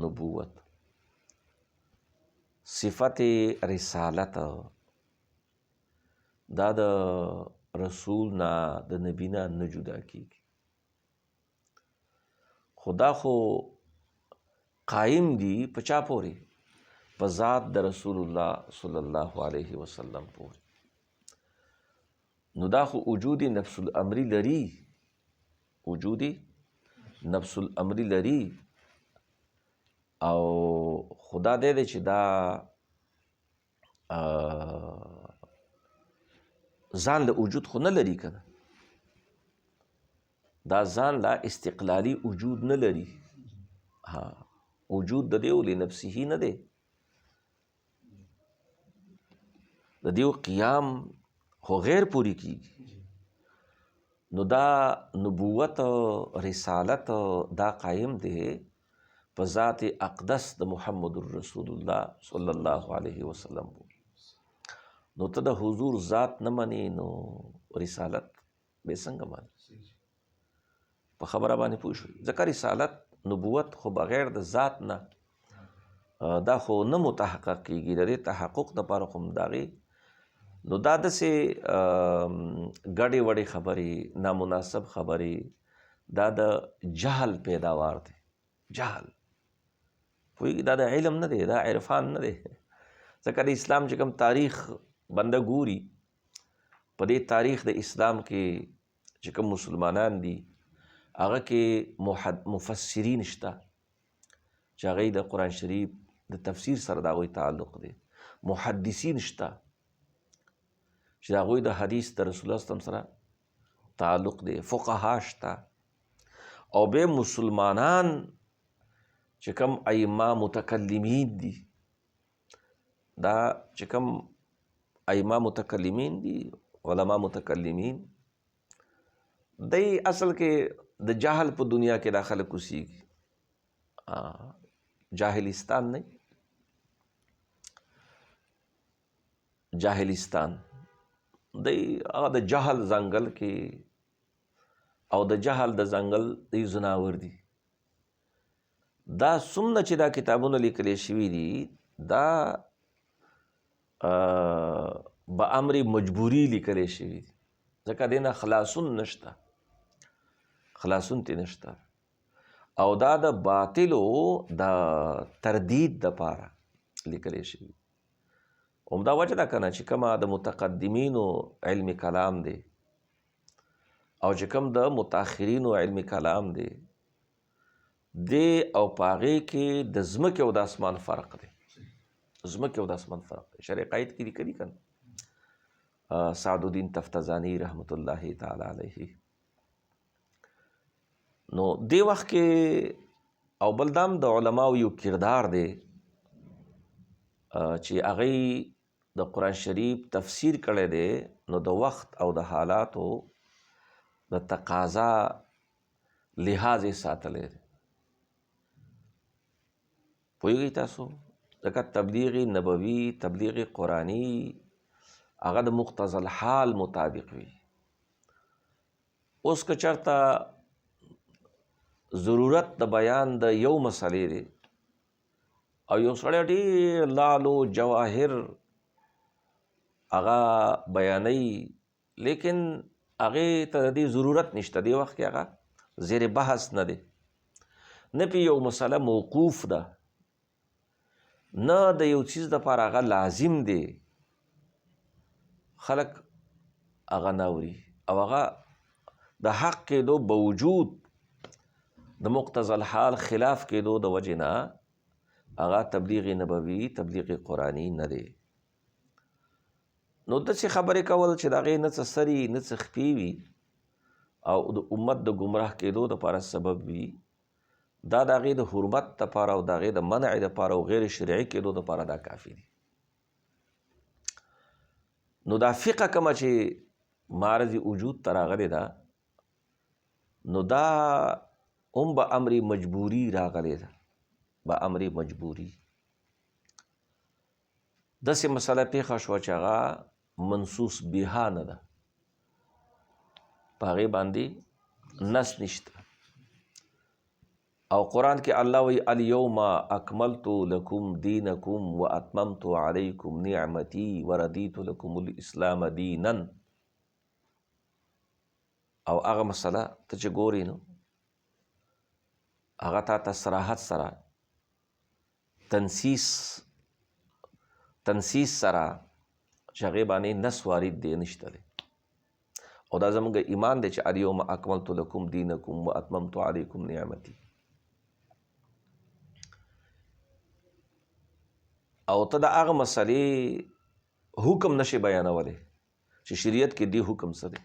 نبوت، صفت رسالت، دا د رسول نه د نبی نه نه جدا کیږي. خو دا خو قایم دي په چا پورې؟ په ذات د رسول الله صلی الله علیه وسلم پورې. نو دا خو وجود نفس الامری لري، وجود نفس الامری لري، او خدا دې چې دا ځان له وجود خو نه لري کنه، دا ځان لا استقلالی وجود نه لري. ها وجود د دیو لنفسه نه دی، د دیو قیام خو غیر پوری کیږي. نو دا نبوت رسالت دا قائم دی په ذات اقدس د محمد رسول الله صلی الله علیه وسلم. نو ته د حضور ذات نه منې نو رسالت به څنګه مانی؟ په خبره باندې پوه شوې؟ ځکه رسالت نبوت خو بغیر د ذات نه دا خو نه متحقق کیږي. د دې تحقق دپاره خو همدغې نو دا داسې ګډې وډې خبرې، نامناسب خبرې، دا د جهل پیداوار دی. جهل پوهېږي، دا د علم نه دی، دا عرفان نه دی. ځکه د اسلام چې کوم تاریخ بنده ګوري، په دې تاریخ د اسلام کې چې کوم مسلمانان دي هغه کې مفسرین شته چې هغوی د قرآن شریف د تفسیر سره د هغوی تعلق دی. محدثین شته چې د هغوی د حدیث د رسول الله صلی الله علیه وسلم سره تعلق دی. فقها شته، او بیا مسلمانان چې کوم ائمه متکلمین دي، دا چې کوم ائمه متکلمین دي، علما متکلمین، دی اصل کې د جهل په دنیا کې دا خلک اوسېږي. جاهلستان نه، جاهلستان دی هغه د جهل ځنګل کې، او د جهل د ځنګل دی ځناور دي. دا څومره چې دا کتابونه لیکلی شوي دي دا به امر مجبوري لیکلی شوي دي، ځکه دې نه خلاصون نشته، خلاصون تی نشته. او دا د باطلو د تردید دپاره لیکلی شوي. همدا وجه ده که نه چې کومه د متقدمینو علم کلام دی او چې کوم د متاخرینو علم کلام دی، دی او په هغې کې د ځمکې او د اسمان فرق دی. ځمکې او د اسمان فرق دی. شرح قاید کې لیکلي که نه سعد الدین تفتزانی رحمت الله تعالی علیه. نو دې وخت کې او بل دام د علماو یو کردار دی چې هغوی د قرآن شریف تفسیر کړی دی، نو د وخت او د حالاتو د تقاضا لحاظ یې ساتلی دی. پوهېږئ تاسو؟ ځکه تبلیغ نبوي، تبلیغ قرآني هغه د مقتضى الحال مطابق وي. اوس که چېرته ضرورت د بیان د یو مسئلې دی او یو سړی ډېر لالو جواهر هغه بیانوي، لیکن هغې ته د دې ضرورت نشته، دې وخت کې هغه زیر بحث نه دی، نه پې یو مسله موقوف ده، نه د یو څیز دپاره هغه لازم دی، خلک هغه نه اوري. او هغه د حق کېدو باوجود د مقتضى الحال خلاف کېدو د وجې نه هغه تبلیغ نبوي، تبلیغ قرآني نه دی. نو داسې خبرې کول چې د هغې نه څه سري نه څه خپې وي او د امت د ګمراه کېدو دپاره سبب وي، دا د هغې د حرمت دپاره او د هغې د منع دپاره او غیر شرعي کېدو دپاره دا کافي دي. نو دا فقه کومه چې معرض وجود ته راغلې ده، نو دا هم به امر مجبوري راغلی ده، به امر مجبوري. داسې مسله پیښه شوه چې هغه منصوص بها نه ده، په هغې باندې نص نشته. او قرآن کې الله وی الیوم اکملت لکم دینکم واتممت علیکم نعمتی وردیت لکم الاسلام دینا. او هغه مسله ته چې ګورې نو هغه تا صراحت سره تنسیس سره چې هغې باندې نس وارد دی نشته دی. او دا زموږ ایمان دی چې الیوم اکملت لکم دینکم واتممت علیکم نعمتی. او ته د هغه مسلې حکم نشي بیانولی چې شریعت کې دی حکم څه دی،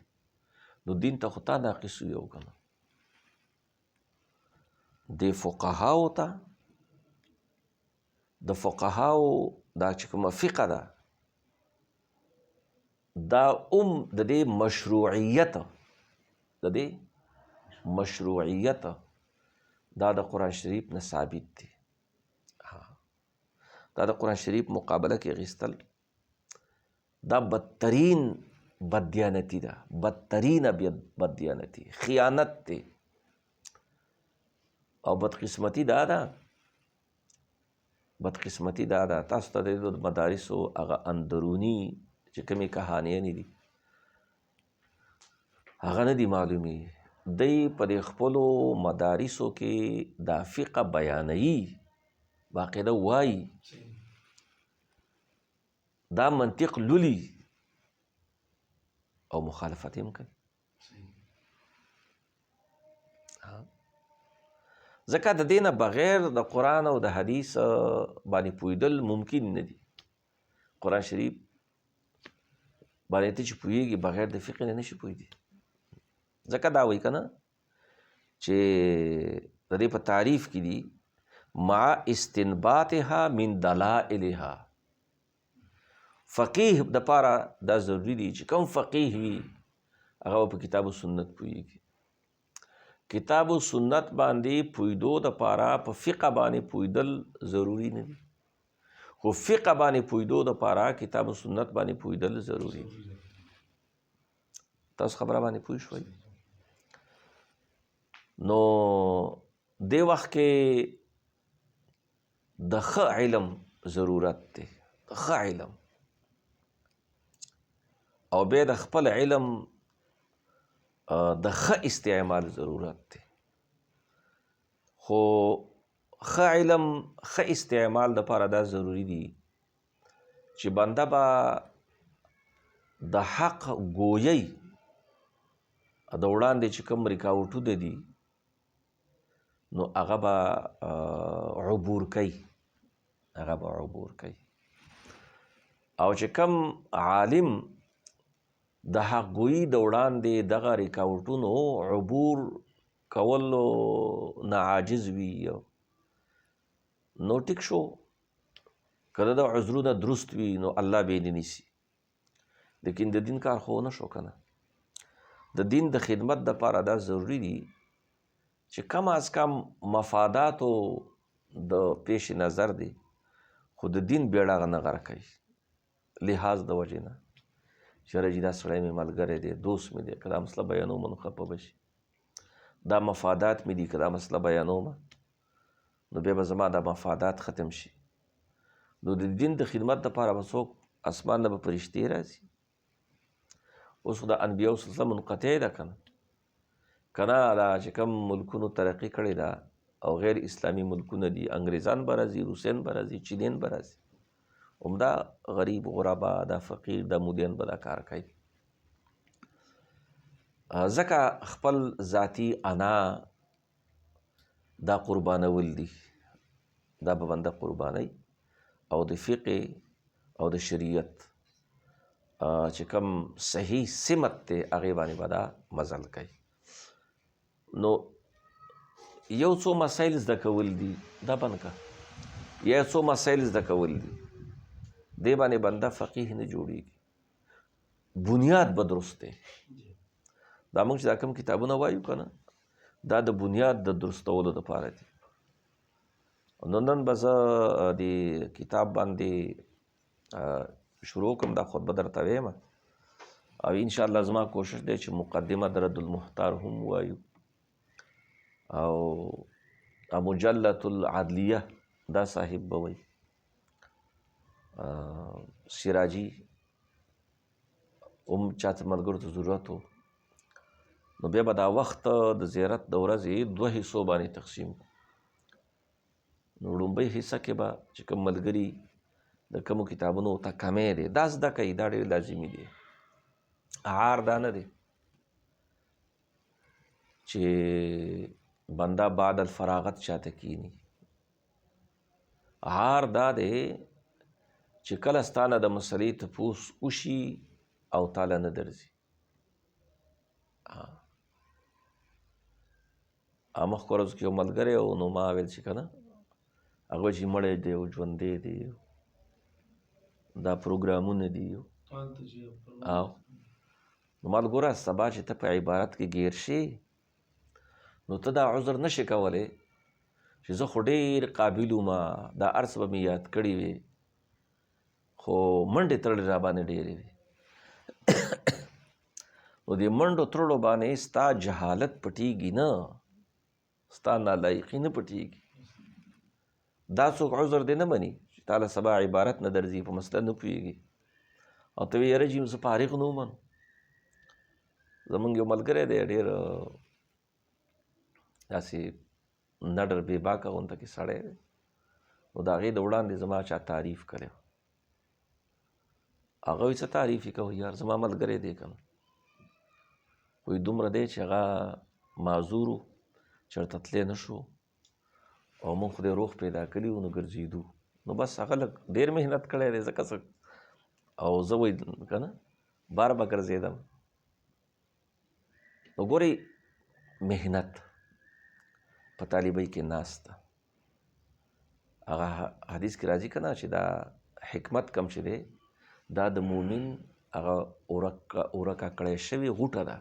نو دین ته خو تا ناقص یو که نه. د فقهاو ته د فقهاو دا چې کومه فقه ده دا د دې مشروعیت دا د قرآن شریف نه ثابت دی. دا د قرآن شریف مقابله کې اخیستل دا بدترین بددیانتي ده، بدترینه بددیانتي، خیانت دی. او بدقسمتي دا ده تاسو ته د مدارسو هغه اندروني چې کومې کهانیانې دي هغه نه دي معلومي. دی په د خپلو مدارسو کې دا فقه بیانوي، باقاعده وایي، دا منطق لولي او مخالفت هم کوي. ځکه د دې نه بغیر د قرآن او د حدیث باندې پوهېدل ممکن نه دي. قرآن شریف باندې ته چې پوهېږي بغیر د فقه نه نشي پوهېدی. ځکه دا وایي که نه چې د دې په تعریف کې دي مع استنباطها من دلائلها. فقیه دپاره دا ضروري دي چې کوم فقیه وي هغه په کتاب و سنت پوهېږي. کتاب و سنت باندې پوهېدو دپاره په فقه باندې پوهېدل ضروري نه دي، خو فقه باندې پوهېدو دپاره کتاب و سنت باندې پوهېدل ضروري دي. تاسو خبره باندې پوه شوئ؟ نو دې وخت کې د ښه علم ضرورت دی، د ښه علم، او بیا د خپل علم د ښه استعمال ضرورت دی. خو ښه علم ښه استعمال دپاره دا ضروري دي چې بنده به د حق ګویۍ د وړاندې چې کوم رکاوټونه دي نو هغه به عبور کوي، او چې کوم عالم د حق ګویي د وړاندې دغه رکاوټونو عبور کولو نه عاجز وي نو ټیک شو، که د عذرونه درست وي نو الله به یې نیسي. لیکن د دین کار خو نه شو که نه. د دین د خدمت دپاره دا ضروري دي چې کم از کم مفاداتو د پیش نظر دی خو د دین بیړه هغه نه غرق کوي، لحاظ د وجې نه چې رجی دا سړی مې ملګری دی، دوست مې دی، که دا مسله بیانومه نو خفه به شي، دا مفادات مې دي، که دا مسله بیانومه نو بیا به زما دا مفادات ختم شي. نو د دین د خدمت دپاره به څوک اسمان نه به فرشتې راځي. اوس خو د انبیاو سلسله منقطع ده که نه، دا چې کوم ملکونو ترقي کړې ده او غیر اسلامي ملکونه دي، انګریزان به راځي، روسیان به راځي، چینیان به راځي، همدا غریب غربا دا فقیر دا مودیان به دا کار کوي. ځکه خپل ذاتی انا دا قربانول دي، دا به بنده قرباني او د فقه او د شریعت چې کوم صحیح سمت دی هغې باندې به دا مزل کوي. نو یو څو مسایل زده کول دي، دا بند که یا یو څو مسایل زده کول دي، دې باندې بنده فقیه نه جوړېږي، بنیاد به درست دی. دا موږ چې دا کوم کتابونه وایو که نه دا د بنیاد د درستولو دپاره دي. نو نن به زه د کتاب باندې شروع کوم، دا خطبه درته ویم او انشاءالله زما کوشش دی چې مقدمه د رد المحتار هم وایو او مجلة العدلیه دا صاحب به وایي، سراجي هم چاته ملګرو ته ضرورت و، نو بیا به دا وخت د زیارت د ورځې 2 حصو باندې تقسیم کړو. نو لومبۍ حصه کې به چې کوم ملګري د کومو کتابونو ته کمی دی دا زده کوي، دا ډېر لازمي دی. عار دا نه دی چې بنده بعد الفراغت چاته کینی، عار دا دی چې کله ستانه د مسلې تپوس وشي او تاله نه درځي. مخکې ورځ کې یو ملګری و، نو ما ویل چې که نه هغه چې مړی دی او ژوندی دی دا پروګرامونه دي. او نو ما ګوره سبا چې ته په عبارت کې ګیر شي نو ته دا عذر نشي کولی چې زه خو ډېر قابل وم، دا هر څه به مې یاد کړي وي، خو منډې تړلې را باندې ډېرې وي. نو دې منډو تړلو باندې ستا جهالت پټېږي نه، ستا نالایقي نه پټېږي. دا څوک عذر دې نه مني چې تاله سبا عبارت نه درځي، په مسله نه پوهېږي او ته وایې یاره جي زه فارغ نه وم. زمونږ یو ملګری دی ډېر داسې نډر بې باکه غونته کې سړی دی، نو د هغې د وړاندې زما چا تعریف کړی و. هغه وایي څه تعریف یې کوئ یار، زما ملګری دی که نه، وایي دومره دی چې هغه معذور و، چېرته تللی نه شو او موږ خدای روغ پیدا کړي وو، نو ګرځېدو. نو بس هغه لږ ډېر محنت کړی دی ځکه څه، او زه وایي که نه بار به ګرځېدم. نو ګورئ محنت په طالبۍ کې ناسته، هغه حدیث کې راځي که نه چې دا حکمت کم چې دی دا د مؤمن هغه ورکه کړی شوې غوټه ده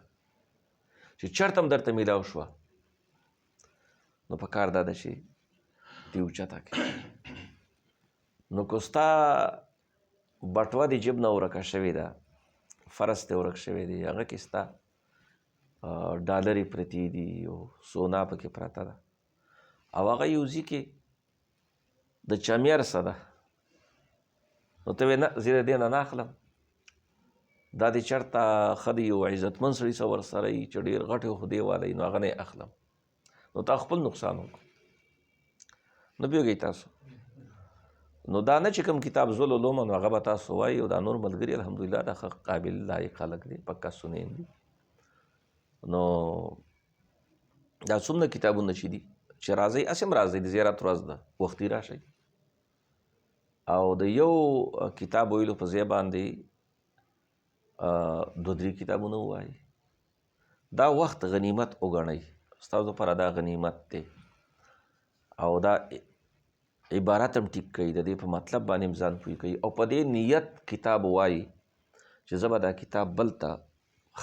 چې چېرته هم درته میلاو شوه نو په کار دا ده چې دې اوچته کړې. نو که ستا بټوه د جیب نه ورکه شوې ده، فرض ته ورک شوی دی، هغه کې ستا ډالرې پرتې دي او سونا پکې پرته ده، او هغه یو ځي کې د چمیرسه ده، نو ته وایې نه زه د دې نه اخلم، دا دې چېرته ښه دی یو عزتمند سړي سره ورسره وي چې ډېر غټ عهدې والی، نو هغه نه یې اخلم، نو تا خپل نقصان وکړو. نو پوهېږئ تاسو. نو دا نه چې کوم کتاب زه لولم نو هغه به تاسو وایي، او دا نور ملګري الحمدلله دا ښه قابل لایق خلک دي، پکا سنین دي. نو دا څومره کتابونه چې دي چې راځئ، هسې هم راځئ، د زیارت ورځ ده وختي راشئ او د یو کتاب ویلو په ځای باندې 2-3 کتابونه ووایي. دا وخت غنیمت وګڼئ، ستاسو لپاره دا غنیمت دی، او دا عبارت هم ټیک کوي، د دې په مطلب باندې هم ځان پوه کوي، او په دې نیت کتاب وایي چې زه به دا کتاب بل ته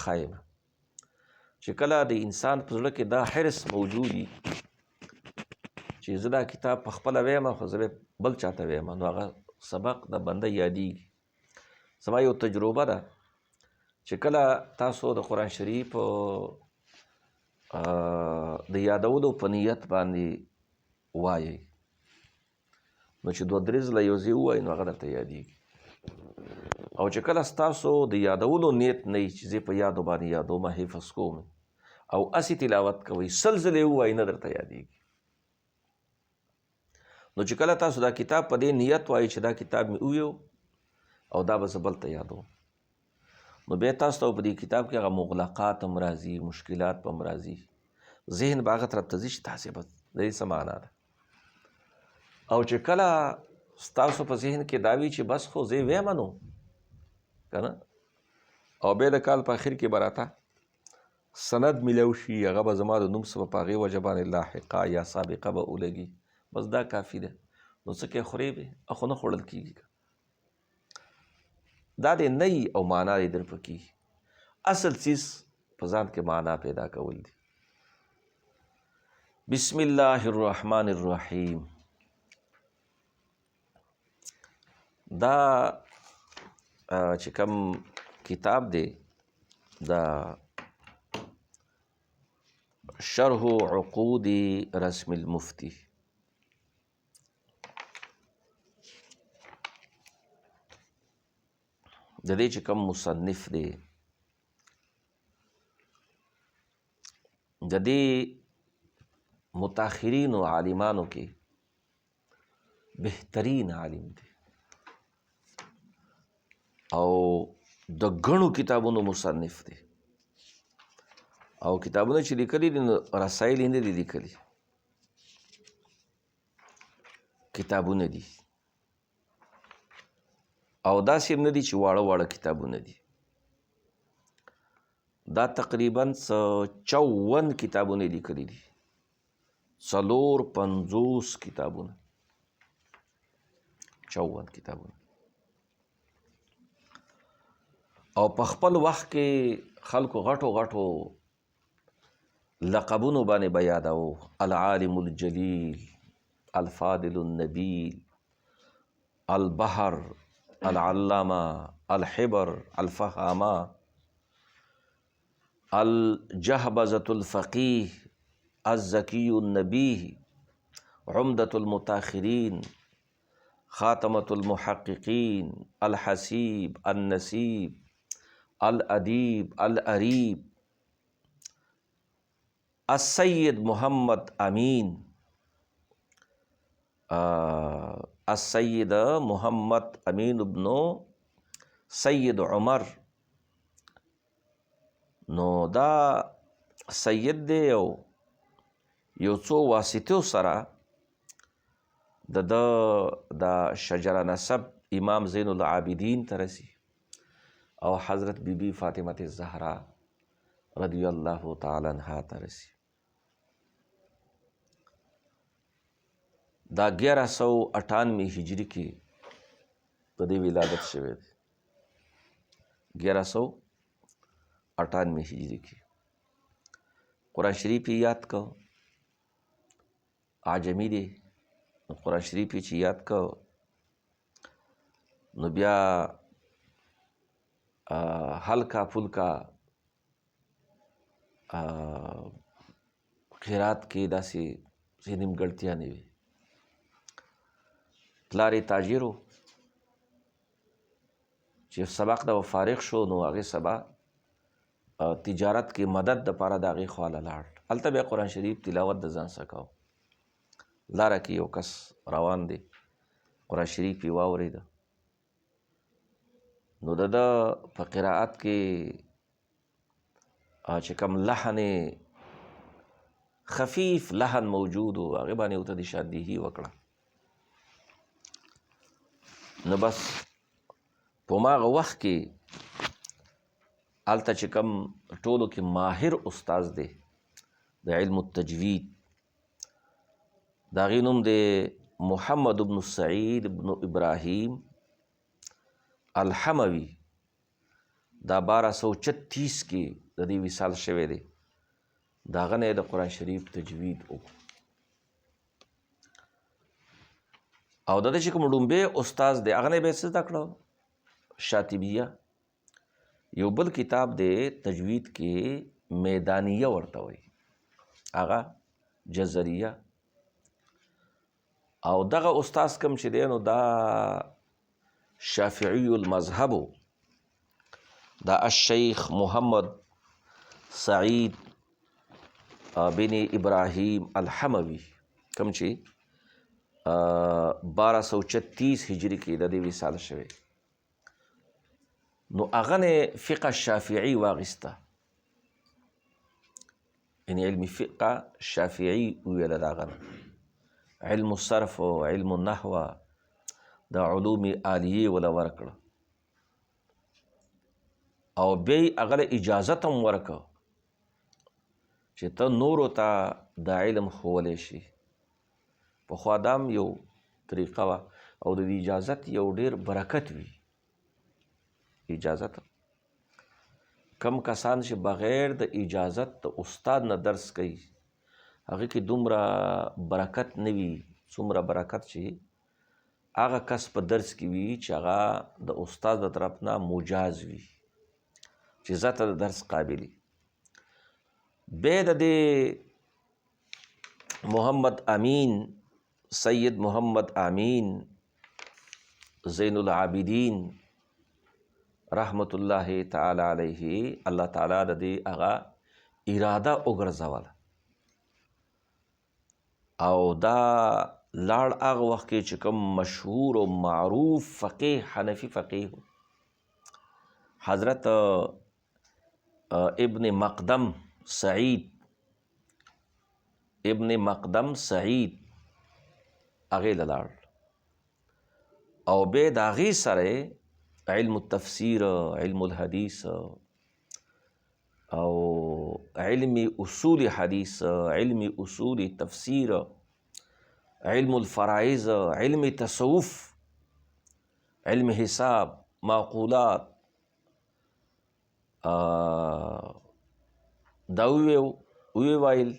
ښایم. چې کله د انسان په زړه کې دا حرص موجود وي چې زه دا کتاب په خپله ویم خو زه به بل چاته ویم، نو هغه سبق د بنده یادېږي. زما یو تجربه ده چې کله تاسو د قرآن شریف د یادولو په نیت باندې وایئ، نو چې 2-3 ځله یو ځای ووایئ نو هغه درته یادېږي. او چې کله ستاسو د یادولو نیت نه وي چې زه په یادو باندې یادوم حفظ کوم، او هسې تلاوت کوئ 100 ځلې ووایئ نه درته یادېږي. نو چې کله تاسو دا کتاب په دې نیت وایئ چې دا کتاب مې وویو او دا به زه بل ته یادوم، نو بیا تاسو ته په دې کتاب کې هغه مغلقات هم راځي، مشکلات به هم راځي، ذهن به هغه طرف ته ځي چې تاسې به د دې څه معنا ده. او چې کله ستاسو په ذهن کې دا وي چې بس خو زه ویمه نو که نه، او بیا د کال په اخر کې به راته سند میلاو شي، هغه به زما د نوم څه به په هغې وجه باندې لاحقه یا سابقه به ولګي، بس دا کافي ده. نو څه کوې خورې به خو نه خوړل کېږي. دا د نی او معنا دی در پکې، اصل چیز په ځان کې معنا پیدا کول دي. بسم الله الرحمن الرحیم. دا چې کوم کتاب دی دا شرح عقود رسم المفتی. د دې چې کوم مصنف دی د دې متأخرینو عالمانو کې بهترین عالم دی او د غنو کتابونو مصنف دی او کتابونه چې لیکلي دي رسایل یې نه دي لیکلي، کتابونه دي او داسې هم نه دي چې واړه واړه کتابونه دي. دا تقریبا 54 کتابونه لیکلي دي، 54 کتابونه، 54 کتابونه. او په خپل وخت کې خلکو غټو غټو لقبونو باندې به یادو: العالم الجلیل، الفاضل النبیل، البحر، العلامه، الحبر، الفهامه، الجهبذة الفقيه، الزكي النبيه، عمدة المتاخرين، خاتمة المحققين، الحسيب، النسيب، الأديب، الأريب، السيد محمد أمين، السيد محمد أمين ابن سید عمر. نو دا سید دی او یو څو واسطو سره د شجره نسب امام زین العابدین ته رسی او حضرت بی بی فاطمه الزهرا رضی الله تعالی عنها ته رسی. دا 1198 هجری کې په دې ولادت شوی دی. 1198 هجری کې قرآن شریف یې یاد کو، عجمی دی، قرآن شریف یې چې یاد کو نو بیا هلکا پھلکا قرات کې داسې نیمګړتیا نه وي. پلار یې تاجر و، چې سبق د فارغ شو نو هغې سبا تجارت کې مدد دپاره د هغې خواله لاړ. هلته بیا قرآن شریف تلاوت د ځان سره کو. لاره کې یو کس روان دی، قرآن شریف یې واورېده نو د ده په قرائت کې چې کوم لحن خفیف لحن موجود و هغې باندې ورته د شاندهي وکړه. نو بس په هماغه وخت کې هلته چې کوم ټولو کې ماهر استاذ دی د علم التجوید، د هغې نوم دی محمد بن سعید بن ابراهیم الحموي. دا 1236 کې د دې وصال شوی دی. د هغه نه د قرآن شریف تجوید وکړو او د ده چې کوم ډومبی استاذ دی هغه نه به یې څه زده کړه؟ شاطبیه. یو بل کتاب دی تجوید کې میدانیه ورته وایي، هغه جزریه. او دغه استاذ کوم چې دی نو دا شافعی المذهب و، دا الشیخ محمد سعید بن ابراهیم الحموي کوم چې 1236 هجری کې د دې وصال شوی. نو هغه نه فقه شافعي واغسته، یعنی علم فقه شافعي ویل د هغه نه. علم الصرف او علم النحو د علوم عالیه ولا ورکړه او بیا یې هغه له اجازت هم ورکړه چې ته نورو ته د علم ښوولی شي. پخوا دا هم یو طریقه وه او د دې اجازت یو ډېر برکت وي. اجازت کم کسان چې بغیر د اجازت د استاد نه درس کوي هغې کې دومره برکت نه وي څومره برکت چې هغه کس په درس کې وي چې هغه د استاد د طرف نه مجاز وي، چې ذاته د درس قابل وي. بیا د دې محمد امین سید محمد امین زین العابدین رحمت الله تعالی علیه، الله تعالی د دې هغه اراده وګرځوله او دا لاړ هغه وخت کې چې کوم مشهور او معروف فقیه حنفي فقیه حضرت ابن مقدم سعید هغې له لاړ او بیا د هغې سره علم التفسیر، علم الحدیث او علم اصول حدیث، علم اصول تفسیر، علم الفرائض، علم تصوف، علم حساب، معقولات دا وویل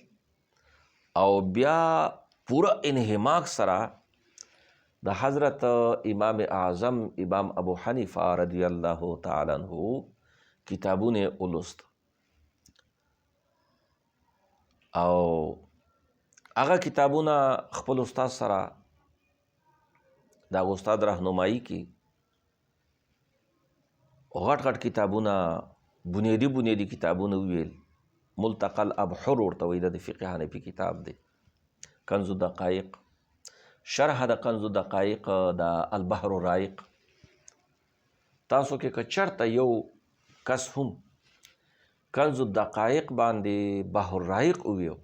او بیا پورا انهماک سره د حضرت امام اعظم امام ابو حنیفه رضی الله تعالی عنہ کتابونه ولوست او هغه کتابونه خپل استاد سره د استاد رهنمایي کې غټ غټ کتابونه بنیادی کتابونه ویل. ملتقى الابحر ورته وایي، د فقه حنفي کتاب دی. کنز الدقایق، شرح د کنز الدقایق د البحر الرایق. تاسو کې که چېرته یو کس هم کنز الدقایق باندې بحر الرایق وویو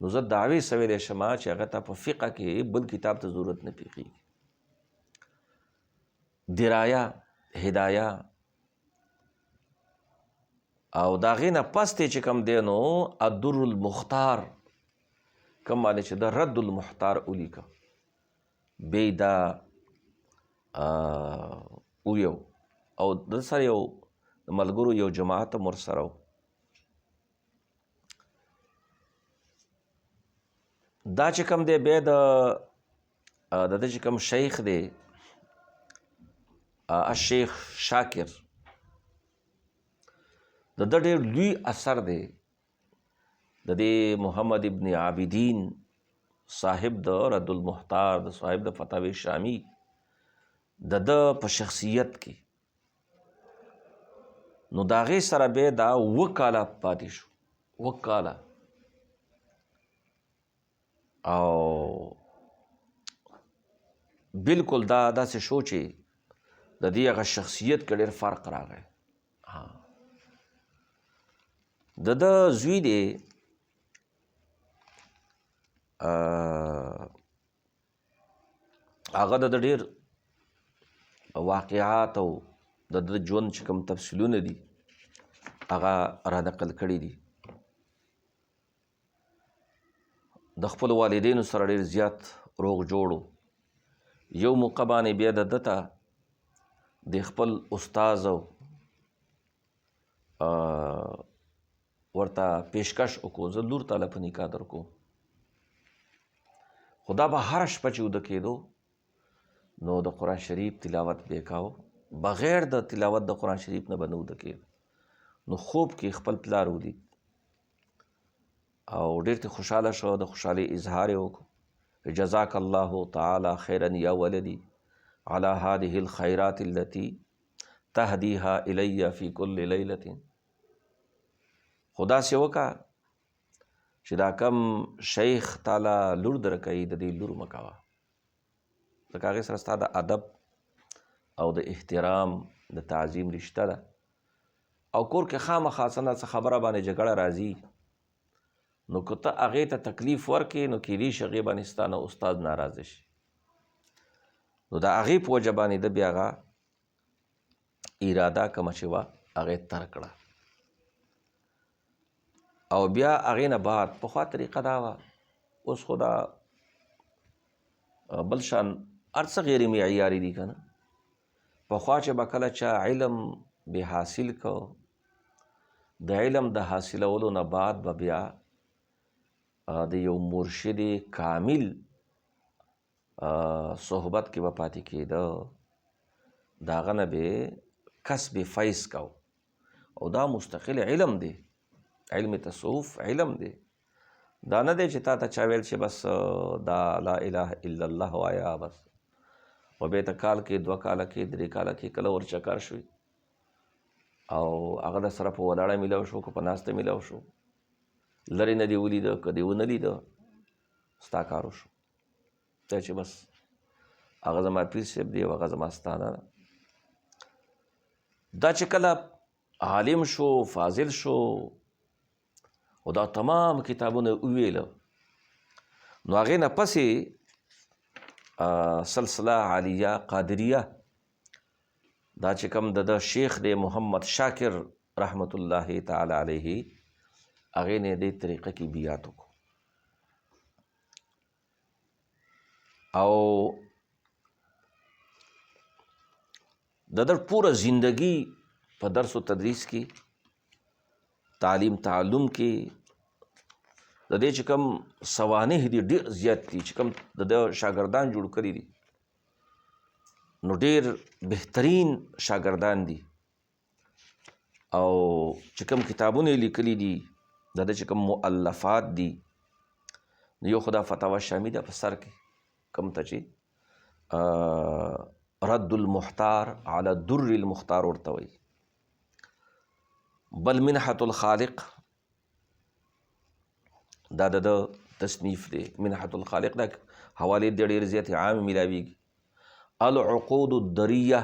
نو زه دعوې سویلی شم چې هغه ته په فقه کې بل کتاب ته ضرورت نه پیښیږي. درایه، هدایه او د هغې نه پس دی چې کوم دی نو الدر المختار کوم باندې چې د رد المحتار ولیکه بیا دا ویو او د سره یو د ملګرو یو جماعت هم ورسره و. دا چې کوم دی بیا د ده چې کوم شیخ دی الشیخ شاکر، د ده ډېر لوی اثر دی د دې محمد ابن عابدین صاحب د رد المحتار، د صاحب د فتاوی شامی د ده په شخصیت کې. نو د هغې سره بیا دا 7 کاله پاتې شو، 7 کاله او بلکل دا داسې شو چې د دې هغه شخصیت کې ډېر فرق راغی. د ده زوی دی هغه د ډېر واقعات او د ده ژوند چې کوم تفصیلونه دي هغه را نقل کړي دي. د خپلو والدینو سره ډېر زیات روغ جوړ و. یو موقع باندې بیا د ده ته د خپل استاذ ورته پیشکش وکړو زه لور تاله په نکاح درکوم، خو دا به هره شپه چې وده کېدو نو د قرآن شریف تلاوت به یې کاوه، بغیر د تلاوت د قرآن شریف نه به نه وده کېده. نو خوب کې خپل پلار ولید او ډېر ترې خوشحاله شو، د خوشحالۍ اظهار یې وکړو. جزاک الله تعالی خیرا یا ولدي على هذه الخیرات التي تهدیها الی فی کل لیلة. خو داسې وکړه چې دا کم شیخ تعالی لور درکوي د دې لور مه کوه، ځکه هغې سره ستا د ادب او د احترام د تعظیم رشته ده او کور کې خامخا څه نه څه خبره باندې جګړه راځي نو که ته هغې ته تکلیف ورکړې نو کیدای شي هغې باندې ستا نه استاد ناراضه شي. نو د هغې په وجه باندې ده بیا هغه اراده کومه چې وه هغې ترک کړه او بیا هغې نه بعد پخوا طریقه دا وه، اوس خو دا بل شان هر څه غیر معیاري دي که نه. پخوا چې به کله چا علم به حاصل کو د علم د حاصلولو نه بعد به بیا د یو مرشد کامل صحبت کې به پاتې کېده، د هغه نه به کسب فیض کو او دا مستقل علم دی، علم تصوف علم دی. دا نه دی چې تا ته چا ویل چې بس دا لا اله الا الله وایا بس و بیا ته کال کې 2 کاله کې 3 کاله کې کله ورچکر شوي او هغه د سره په ولاړه میلاو شو که په ناسته میلاو شو لرې نه دې ولیده که دې ونه لیده ستا کار وشو دا چې بس هغه زما پیر صاحب دی او هغه زما ستا نه ده. دا چې کله عالم شو فاضل شو او دا تمام کتابونه وویله نو هغې نه پسې سلسله عالیه قادریه دا چې کوم د شیخ دی محمد شاکر رحمت الله تعالی علیه هغې نه دې طریقه کې بیات وکړو او د پوره زندگی په درس و تدریس کې تعلیم تعلم کې د دې چې کوم سوانح دي ډېر زیات دي چې کوم د شاګردان جوړ کړي دي نو ډېر بهترین شاګردان دي او چې کوم کتابونه یې لیکلي دي د ده چې کوم مؤلفات دي نو یو خو دا فتاوا شامی ده په سر کې کوم ته چې رد المحتار على الدر المختار ورته وایي بل منحة الخالق دا د تصنیف دی منحة الخالق دا حوالې د ډېر زیات عام ملاویږي العقود الدریه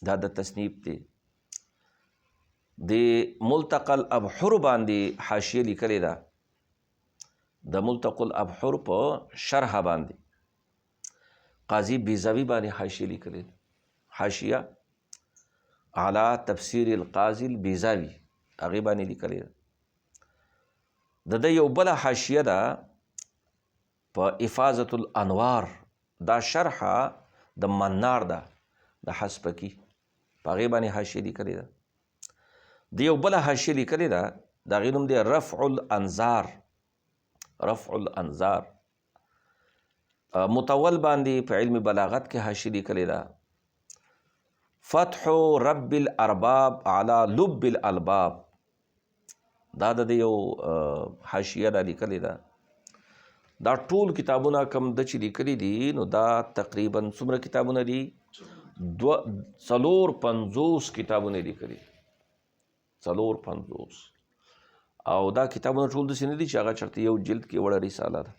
دا د تصنیف دی د ملتقى الابحر باندې حاشیه لیکلې ده د ملتقى الابحر په شرح باندې قاضی بیزاوی باندې حاشیه لیکلې حاشیه علی تفسیر القاضی البیزاوی هغې باندې لیکلې ده د ده یو بله حاشیه ده په افاظة الانوار دا شرحه د منار ده د حسبکی په هغې باندې حاشیه لیکلې ده د یو بله حاشیه لیکلې ده د هغې نوم دی رفع الانظار رفع الانظار متول باندې په علم بلاغت کې حاشیه لیکلې ده فتح رب الارباب على لب الالباب دا د یو حاشیه دا لیکلې ده دا ټول کتابونه کم د چې لیکلي دي نو دا تقریبا څومره کتابونه دي 450 کتابونه لیکلي 450 او دا کتابونه ټول داسې نه دي چې هغه چېرته یو جلد کې وړه رساله ده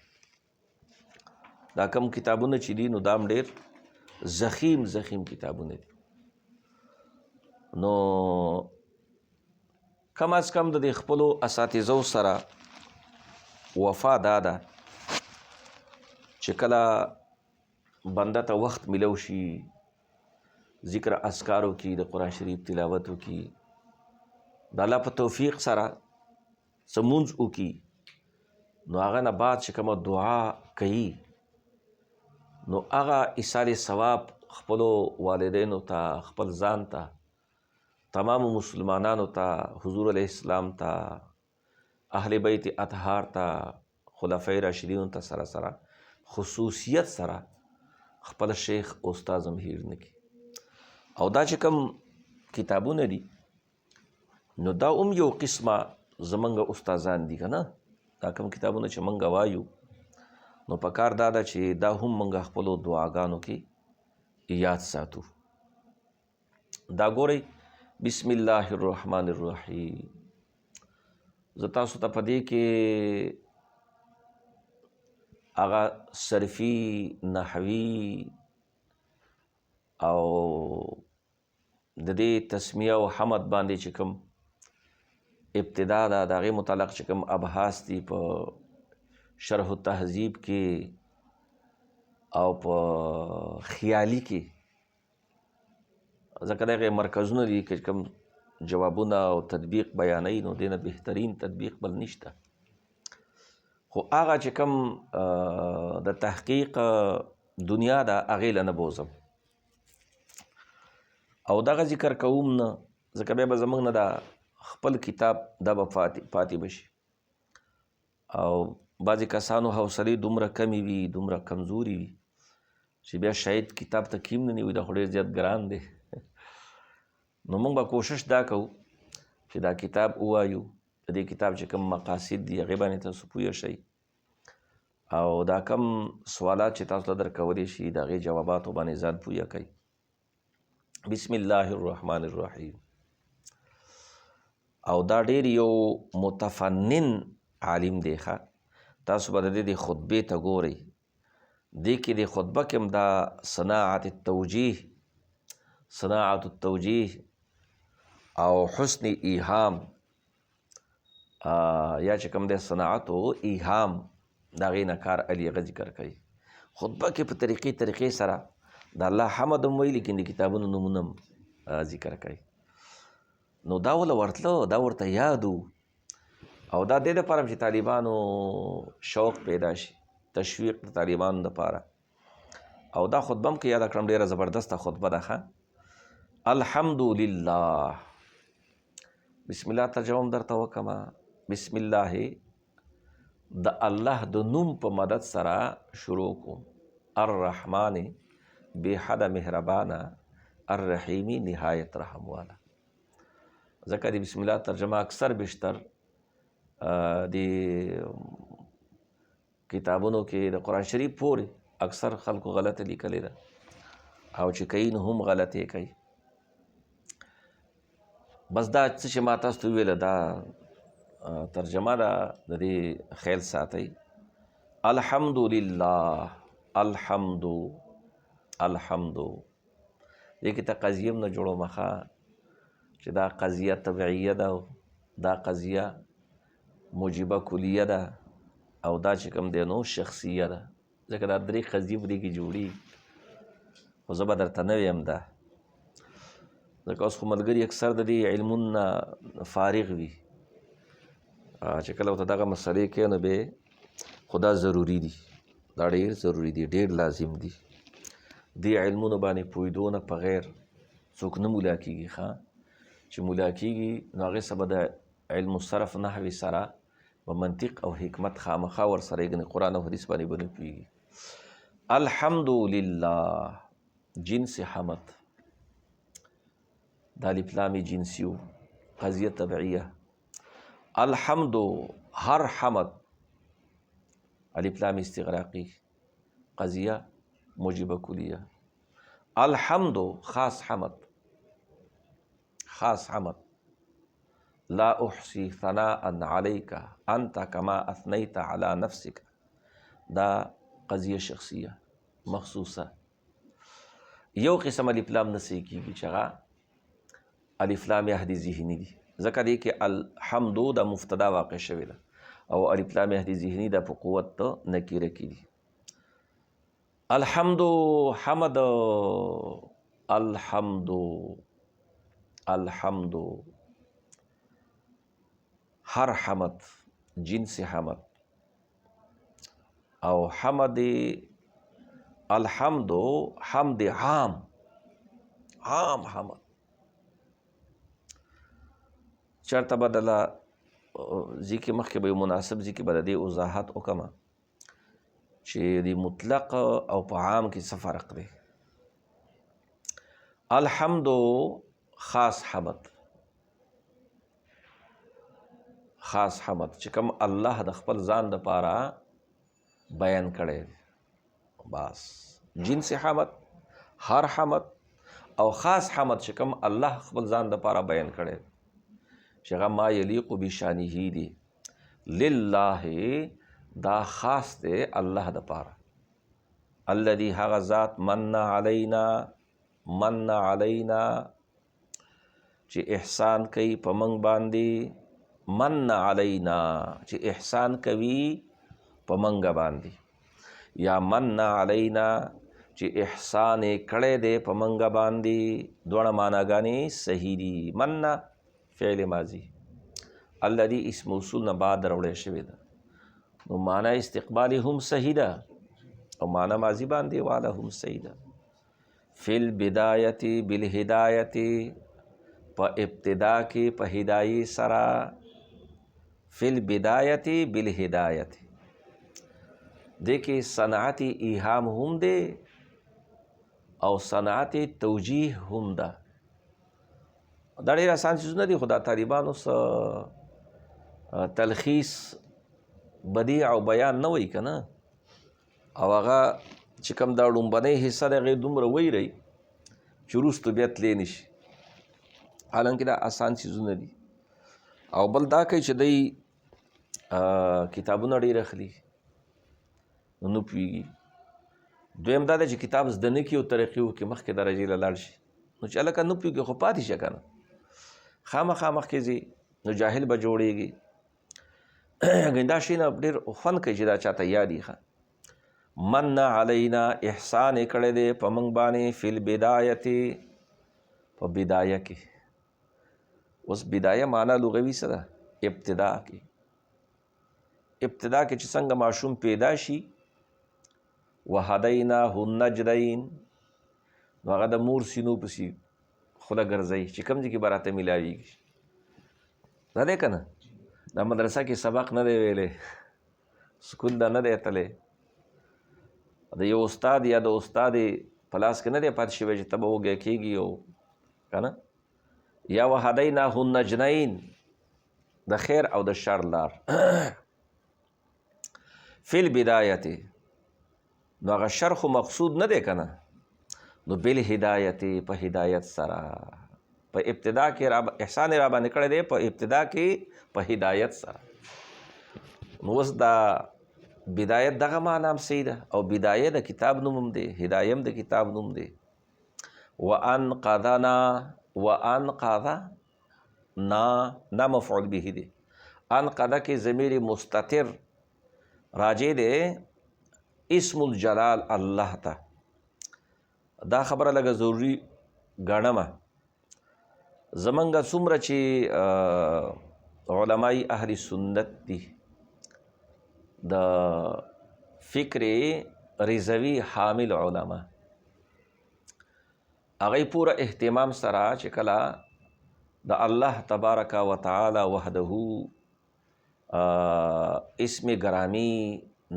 دا کم کتابونه چې دي نو دا هم ډېر ضخیم کتابونه دي نو کم از کم د خپلو اساتذو سره وفا دا ده چې کله بنده ته وخت ملو شي ذکر اذکارو کې د قرآن شریف تلاوتو کې د الله په توفیق سره څه مونځ وکړي نو هغه نه بعد چې کومه دعا کوي نو هغه ایصال ثواب خپلو والدینو ته خپل ځان ته تمام مسلمانانو ته حضور علیه السلام ته اهل بیت اطهار ته خلفای راشدین ته سره سره خصوصیت سره خپل شیخ استاد هم هیر نه کړي او دا چې کوم کتابونه دي نو دا هم یو قسمه زمونږ استادان دي که نه دا کوم کتابونه چې مونږ وایو نو پکار دا ده چې دا هم مونږ خپلو دعاګانو کې یاد ساتو دا ګورئ بسم الله الرحمن الرحیم زه تاسو ته په دې کې هغه صرفي نحوي او د دې تسمیه او حمد باندې چې کوم ابتدا ده د هغې متعلق چې کوم ابحاث دي په شرح التهذیب کې او په خیالي کې ځکه د هغې مرکزونه دي که کوم جوابونه او تطبیق بیانوي نو دې نه بهترین تطبیق بل نشته خو هغه چې کوم د تحقیق دنیا ده هغې له نه بوځم او دغه ذکر کوم نه ځکه بیا به زموږ نه دا خپل کتاب دا به پاتې بشي او بعضې کسانو حوصلې دومره کمې وي دومره کمزوري وي چې بیا شاید کتاب ته کیم نه نیوي دا خو ډېر زیات ګران دی نو موږ به کوشش دا کوو چې دا کتاب ووایو د دې کتاب چې کوم مقاصد دي هغې باندې تاسو پوه شئ او دا کم سوالات چې تاسو ته درکولی شي د هغې جواباتو باندې ځان پویه کوئ. بسم الله الرحمن الرحیم. او دا ډیر یو متفنن عالم دی ښه. تاسو به د دې د خطبې ته ګورئ، دې کې د خطبه کې هم دا صناعت التوجیه او حسن ایهام یا چې کوم دی صناعت و ایهام د هغې نه کار علي هغه ذکر کوي. خطبه کې په طریقې سره د الله حمد هم وایي، لیکن د کتابونو نومونه هم ذکر کوي. نو دا ورته یاد و او دا دې دپاره چې طالبانو شوق پیدا شي، تشویق د طالبانو دپاره. او دا خطبه هم که یاده کړم ډېره زبردسته خطبه ده ښه. الحمدلله. بسم الله ترجمه هم درته وکړمه. بسم الله د الله د نوم په مدد سره شروع کوم. الرحمن بې حده مهربانه، الرحیمی نهایت رحم والا. ځکه د بسم الله ترجمه اکثر بیشتر د کتابونو کې د قرآن شریف پورې اکثر خلکو غلطه لیکلې ده، او چې کوي نو هم غلطې کوي. بس دا څه چې ما تاسو ته وویله دا ترجمه ده، د دې خیال ساتئ. الحمدلله. الحمد دې کې ته قضیه هم نه جوړومه ښه، چې دا قضیه طبیعیه ده او دا قضیه موجبه کلیه ده او دا چې کوم دی نو شخصیه ده. ځکه دا درې قضیې په دې کې جوړېږي، خو زه به درته نه ویم دا، ځکه اوس خو ملګري اکثر د دې علمونو نه فارغ وي، چې کله ورته دغه مسلې کوي نو بیا خو دا ضروري دي، دا ډېر ضروري دي، ډېر لازم دي. دې علمونو باندې پوهېدو نه په غیر څوک نه مولا کېږي ښه. چې مولا کېږي نو هغې سره به د علم الصرف نحوې سره په منطق او حکمت خامخا ورسره یې قرآن او حدیث باندې به نه پوهېږي. الحمدلله جنس حمد، دا الف لام جنسي و قضیه طبیعیه. الحمد هر حمد، الف لام استغراقی، قضیه موجبه کلیه. الحمد خاص حمد، لا احصي ثناء عليك انت كما اثنيت على نفسك، دا قضیه شخصیه مخصوصه. یو قسم الف لام نسی کیږي چې هغه الف لام عهد ذهني دي، ځکه دی کې الحمد دا مبتدا واقع شوی ده او الف لام عهد ذهني دا په قوت نکیره کې دي. الحمد حمد، الحمد هر حمد جنس حمد، او حمد الحمد حمد عام حمد. چرته بدله ذکر مخکې به یو مناسب ذکر به د دې وضاحت وکړمه چې د مطلق او په عام کې څه فرق دی. الحمد خاص حمد چې کوم الله د خپل ځان دپاره بیان کړی دی، بس جنس حمد هر حمد، او خاص حمد چې کوم الله خپل ځان دپاره بیان کړی دی چې هغه ما یلیق بشانه دی. لله دا خاص دی الله دپاره. الذي هغه ذات من علینا چې احسان کوي په موږ باندې، من علینا چې احسان کوي په موږ باندې، یا من علینا چې احسان یې کړی دی په موږ باندې. دواړه معناګانې صحیح دي. من فعل ماضي، الذي اسم موصول نه بعد راوړی شوی ده، نو معنی استقبالي هم صحیح ده او معنی ماضي باندې والا هم صحیح ده. فی البدایت بالهدایت، په ابتدا کې په هدایي سره. فی البدایت بالهدایت، دې کې صنعت ایهام هم دی او صنعت توجیه هم ده. دا ډېر آسان څیزونه دي، خو دا طالبانو څه تلخیص بدیع او بیان نه وایي که نه، او هغه چې کوم دا ډومبنۍ حصه د هغې دومره ویری چې وروسته بیا تللی نه شي. حالانکه دا آسان څیزونه دي. او بل دا کوي چې دی کتابونه ډېر اخلي نو نه پوهېږي. دویم دا دی چې کتاب زده نه کړي او ترقي وکړي مخکې درجې له لاړ شي نو چې هلکه نه پوهېږي خو پاتې شه که نه خامخا مخکې ځي نو جاهل به جوړېږي. دا شي نه ډېر خوند کوي چې دا چاته یادي ښه من علینا احسان یې کړی دی په موږ باندې فی البدایتې په بدایه کې. اوس بدایه معنا لغوي څه ده؟ ابتدا کې. ابتدا کې چې څنګه ماشوم پیدا شي وهدیناه النجدین نو هغه د مور سینو پسې خوله ګرځوي چې کوم ځای کې به راته میلاویږي. نه دی که نه؟ دا مدرسه کې سبق نه دی ویلی سکول دا نه دی تلی د یو استاد یا د استادې په لاس کې نه دی پاتې شوی چې ته به وږی کېږي او که نه یا وهدیناه النجدین د خیر او د شر لار فی البدایتې نو هغه شر خو مقصود نه دی که نه نو بالهدایتې په هدایت سره په ابتدا کې احسان را باندې کړی دی په ابتدا کې په هدایت سره. نو اوس دا بدایت دغه معنا هم صحیح ده او بدایه د کتاب نوم هم دی هدایه هم د کتاب نوم دی. وانقذنا نا مفعول به دی. انقذ کې ضمیر مستتر راجع دی اسم الجلال الله ته. دا خبره لږه ضروري ګڼمه زمونږ څومره چې علمای اهل سنت دي د فکر رضوي حامل علما هغوی پوره اهتمام سره چې کله د الله تبارک و تعالی وحده اسم گرامی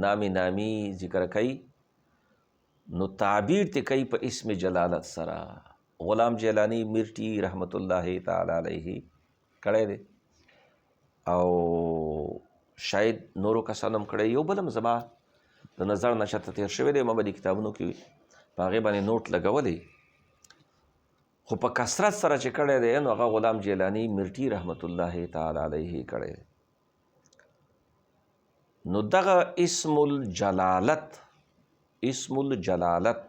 نامی ذکر کوي نو تعبیر تی کوي په اسم جلالت سره. غلام جیلانی مرټي رحمت الله تعالی علیه کړی دی او شاید نورو کسانو هم کړی. یو بل هم زما د نظر نه چاته تیر شوی دی ما به دې کتابونو کې په هغې باندې نوټ لګولی خو په کثرت سره چې کړی دی نو هغه غلام جیلانی مرټي رحمت الله تعالی علیه کړی دی. نو دغه اسم الجلالت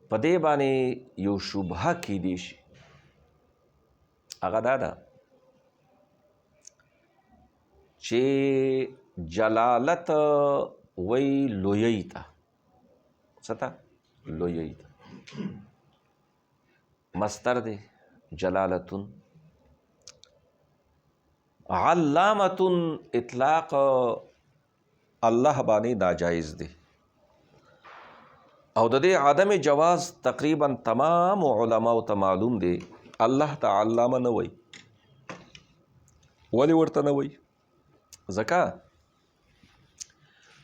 په دې باندې یو شبهه کیدی شي هغه دا ده چې جلالت وی لویی ته څه ته لویی ته مصدر دی جلالتون. علامتون اطلاق الله باندې ناجایز دی او د دې عدم جواز تقریبا تمام علماء ته معلوم دی. الله ته علامه نه وایي. ولې ورته نه وایي؟ ځکه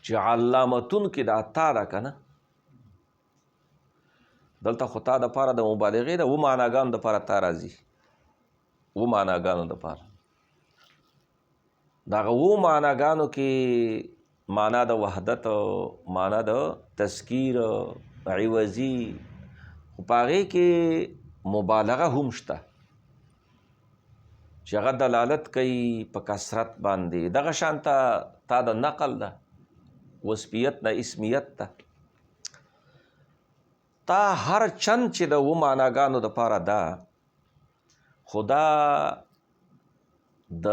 چې علامتون کې دا تا ده که نه دلته خو تا دپاره د مبالغې ده معناګانو دپاره تا راځي معناګانو دپاره د هغه معناګانو کې معنا د وحدت معنا د تذکیر عوضي خو په هغې کې مبالغه هم شته چې هغه دلالت کوي په کثرت باندې. دغه شانته تا د نقل ده وصفیت نه اسمیت ته تا هر چند چې د معناګانو دپاره ده خو دا د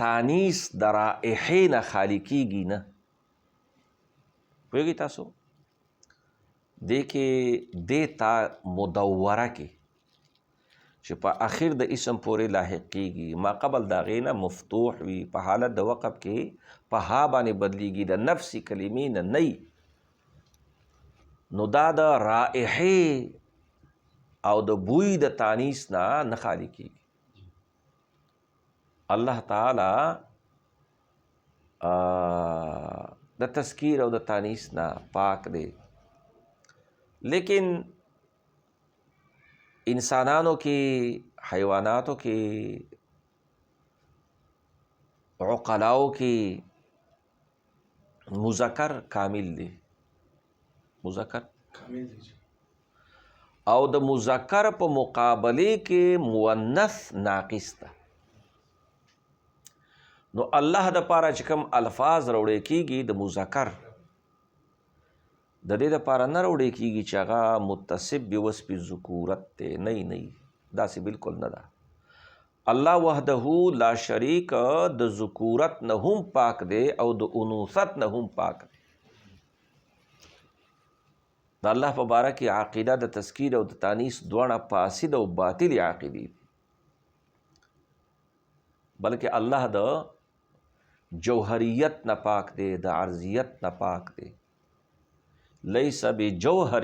تانیس د رائحې نه خالی کېږي نه. پوهېږئ تاسو دې کې دې تا مدوره کې چې په اخر د اسم پورې لاحق کېږي ما قبل د هغې نه مفتوح وي په حالت د وقف کې په ها باندې بدلیږي د نفسي کلمې نه نه نو دا د رائحې او د بوی د تانیس نه خالی کېږي. الله تعالی د تذکیر او د تانیس نه پاک دی. لیکن انسانانو کې حیواناتو کې عقلاو کې مذکر کامل دی، مذکر کامل دی. او د مذکر په مقابله کې مؤنث ناقص ده. نو الله د پاره چې کوم الفاظ راوړی کېږي د مذکر، د دې دپاره نه راوړی کېږي چې هغه متصف بوصف ذکورت دی. نه داسې بالکل نه ده. الله وحده لا شریک د ذکورت نه هم پاک دی او د انوثت نه هم پاک دی. د الله په باره کې عقیده د تذکیر او د تانیث دواړه فاسد او باطل عقیدې دي، بلکې الله د جوهریت نه پاک دی، د عرضیت نه پاک دی. لیس بجوهر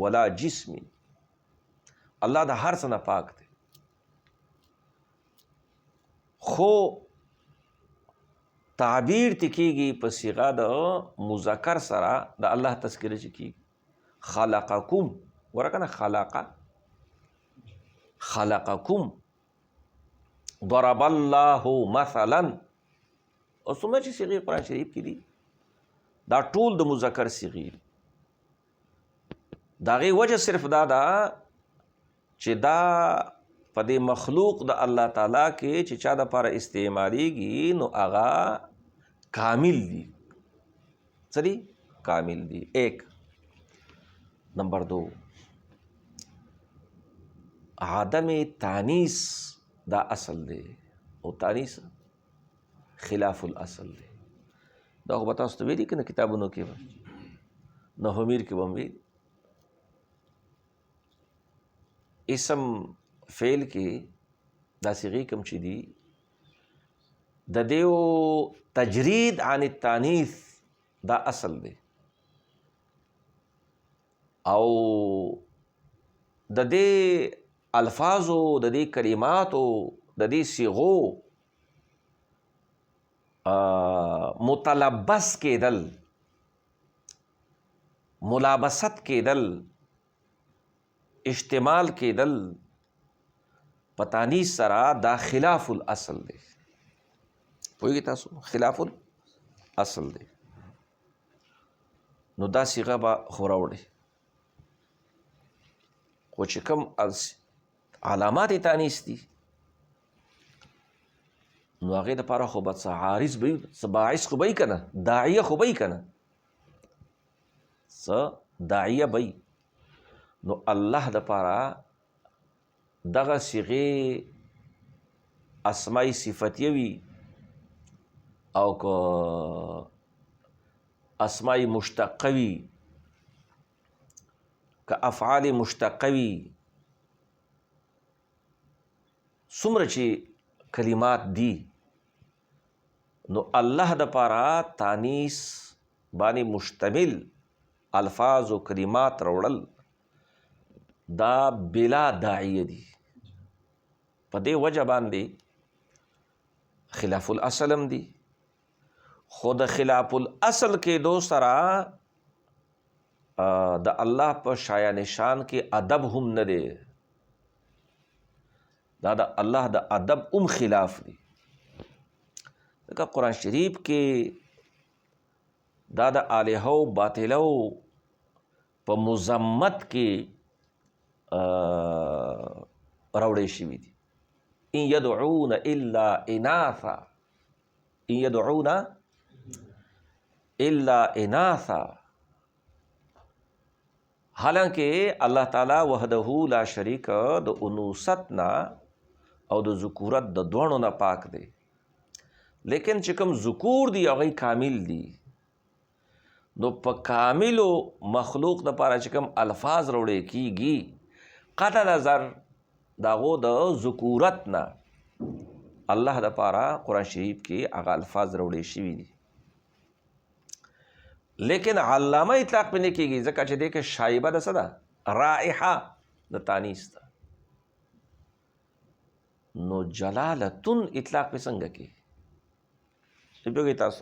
ولا جسم، الله د هر څه نه پاک دی. خو تعبیر تی کېږي په صیغه د مذکر سره د الله تذکره چې کېږي. خلقکم، ورکه نه خلقکم، ضرب الله مثلا. او څومره چې صیغې قرآن شریف کې دي دا ټول د مذکر صیغې دي. د هغې وجه صرف دا ده چې دا په دې مخلوق د الله تعالی کې چې چا دپاره استعمالیږي نو هغه کامل دي. څه دي؟ کامل دي. ایک. نمبر 2، عدم تانیث دا اصل دی، او تانیث خلاف الاصل دی. دا خو به تاسو ته ویلي که نه کتابونو کې به، نهومیر کې به هم ویلي. اسم فعل کې دا صیغې کوم چې دي د دیو تجرید عن التانیث دا اصل دی، او د دې الفاظو، د دې کلماتو، د دې صیغو متلبس کېدل، ملابست کېدل، اشتمال کېدل په تانیث سره دا خلاف الاصل دی. پوهېږئ تاسو؟ خلاف الاصل دی. نو دا صیغه به خو راوړئ، خو چې کوم علامات تانیث دي نو هغې دپاره خو به څه عارض به وي، څه باعث خو به وي که نه، داعیه خو به وي که نه، څه داعیه به وي. نو الله دپاره دغه صیغې اسماء صفتیه وي او که اسماء مشتقه وي، که افعال مشتقه وي، څومره چې کلمات دي نو الله دپاره تانیث باندې مشتمل الفاظ و کلمات راوړل دا بلا داعیه دي. په دې وجه باندې خلاف الاصل هم دي. خو د خلاف الاصل کېدو سره د الله په شایان شان کې ادب هم نه دی. دا د الله د ادب هم خلاف دی. ځکه قرآن شریف کې دا د الهو باطلو په مذمت کې راوړی شوي دي. ان یدعون الا اناثا، ان یدعون الا اناثا، حالانکه الله تعالی وحده لا شریک د انوثت نه او د ذکورت د دوړو نه پاک دی. لیکن چې کوم ذکور دي هغه کامل دي. نو په کاملو مخلوق دپاره چې کوم الفاظ راوړی کېږي قطع نظر د هغو د ذکورت نه الله دپاره قرآن شریف کې هغه الفاظ راوړی شوي دي. لیکن علامه اطلاق پې نه کېږي ځکه چې دې کې شایبه د څه ده؟ رائحه د تانیث ده. نو جلالتن اطلاق پې څنګه کې؟ پوهېږئ تاسو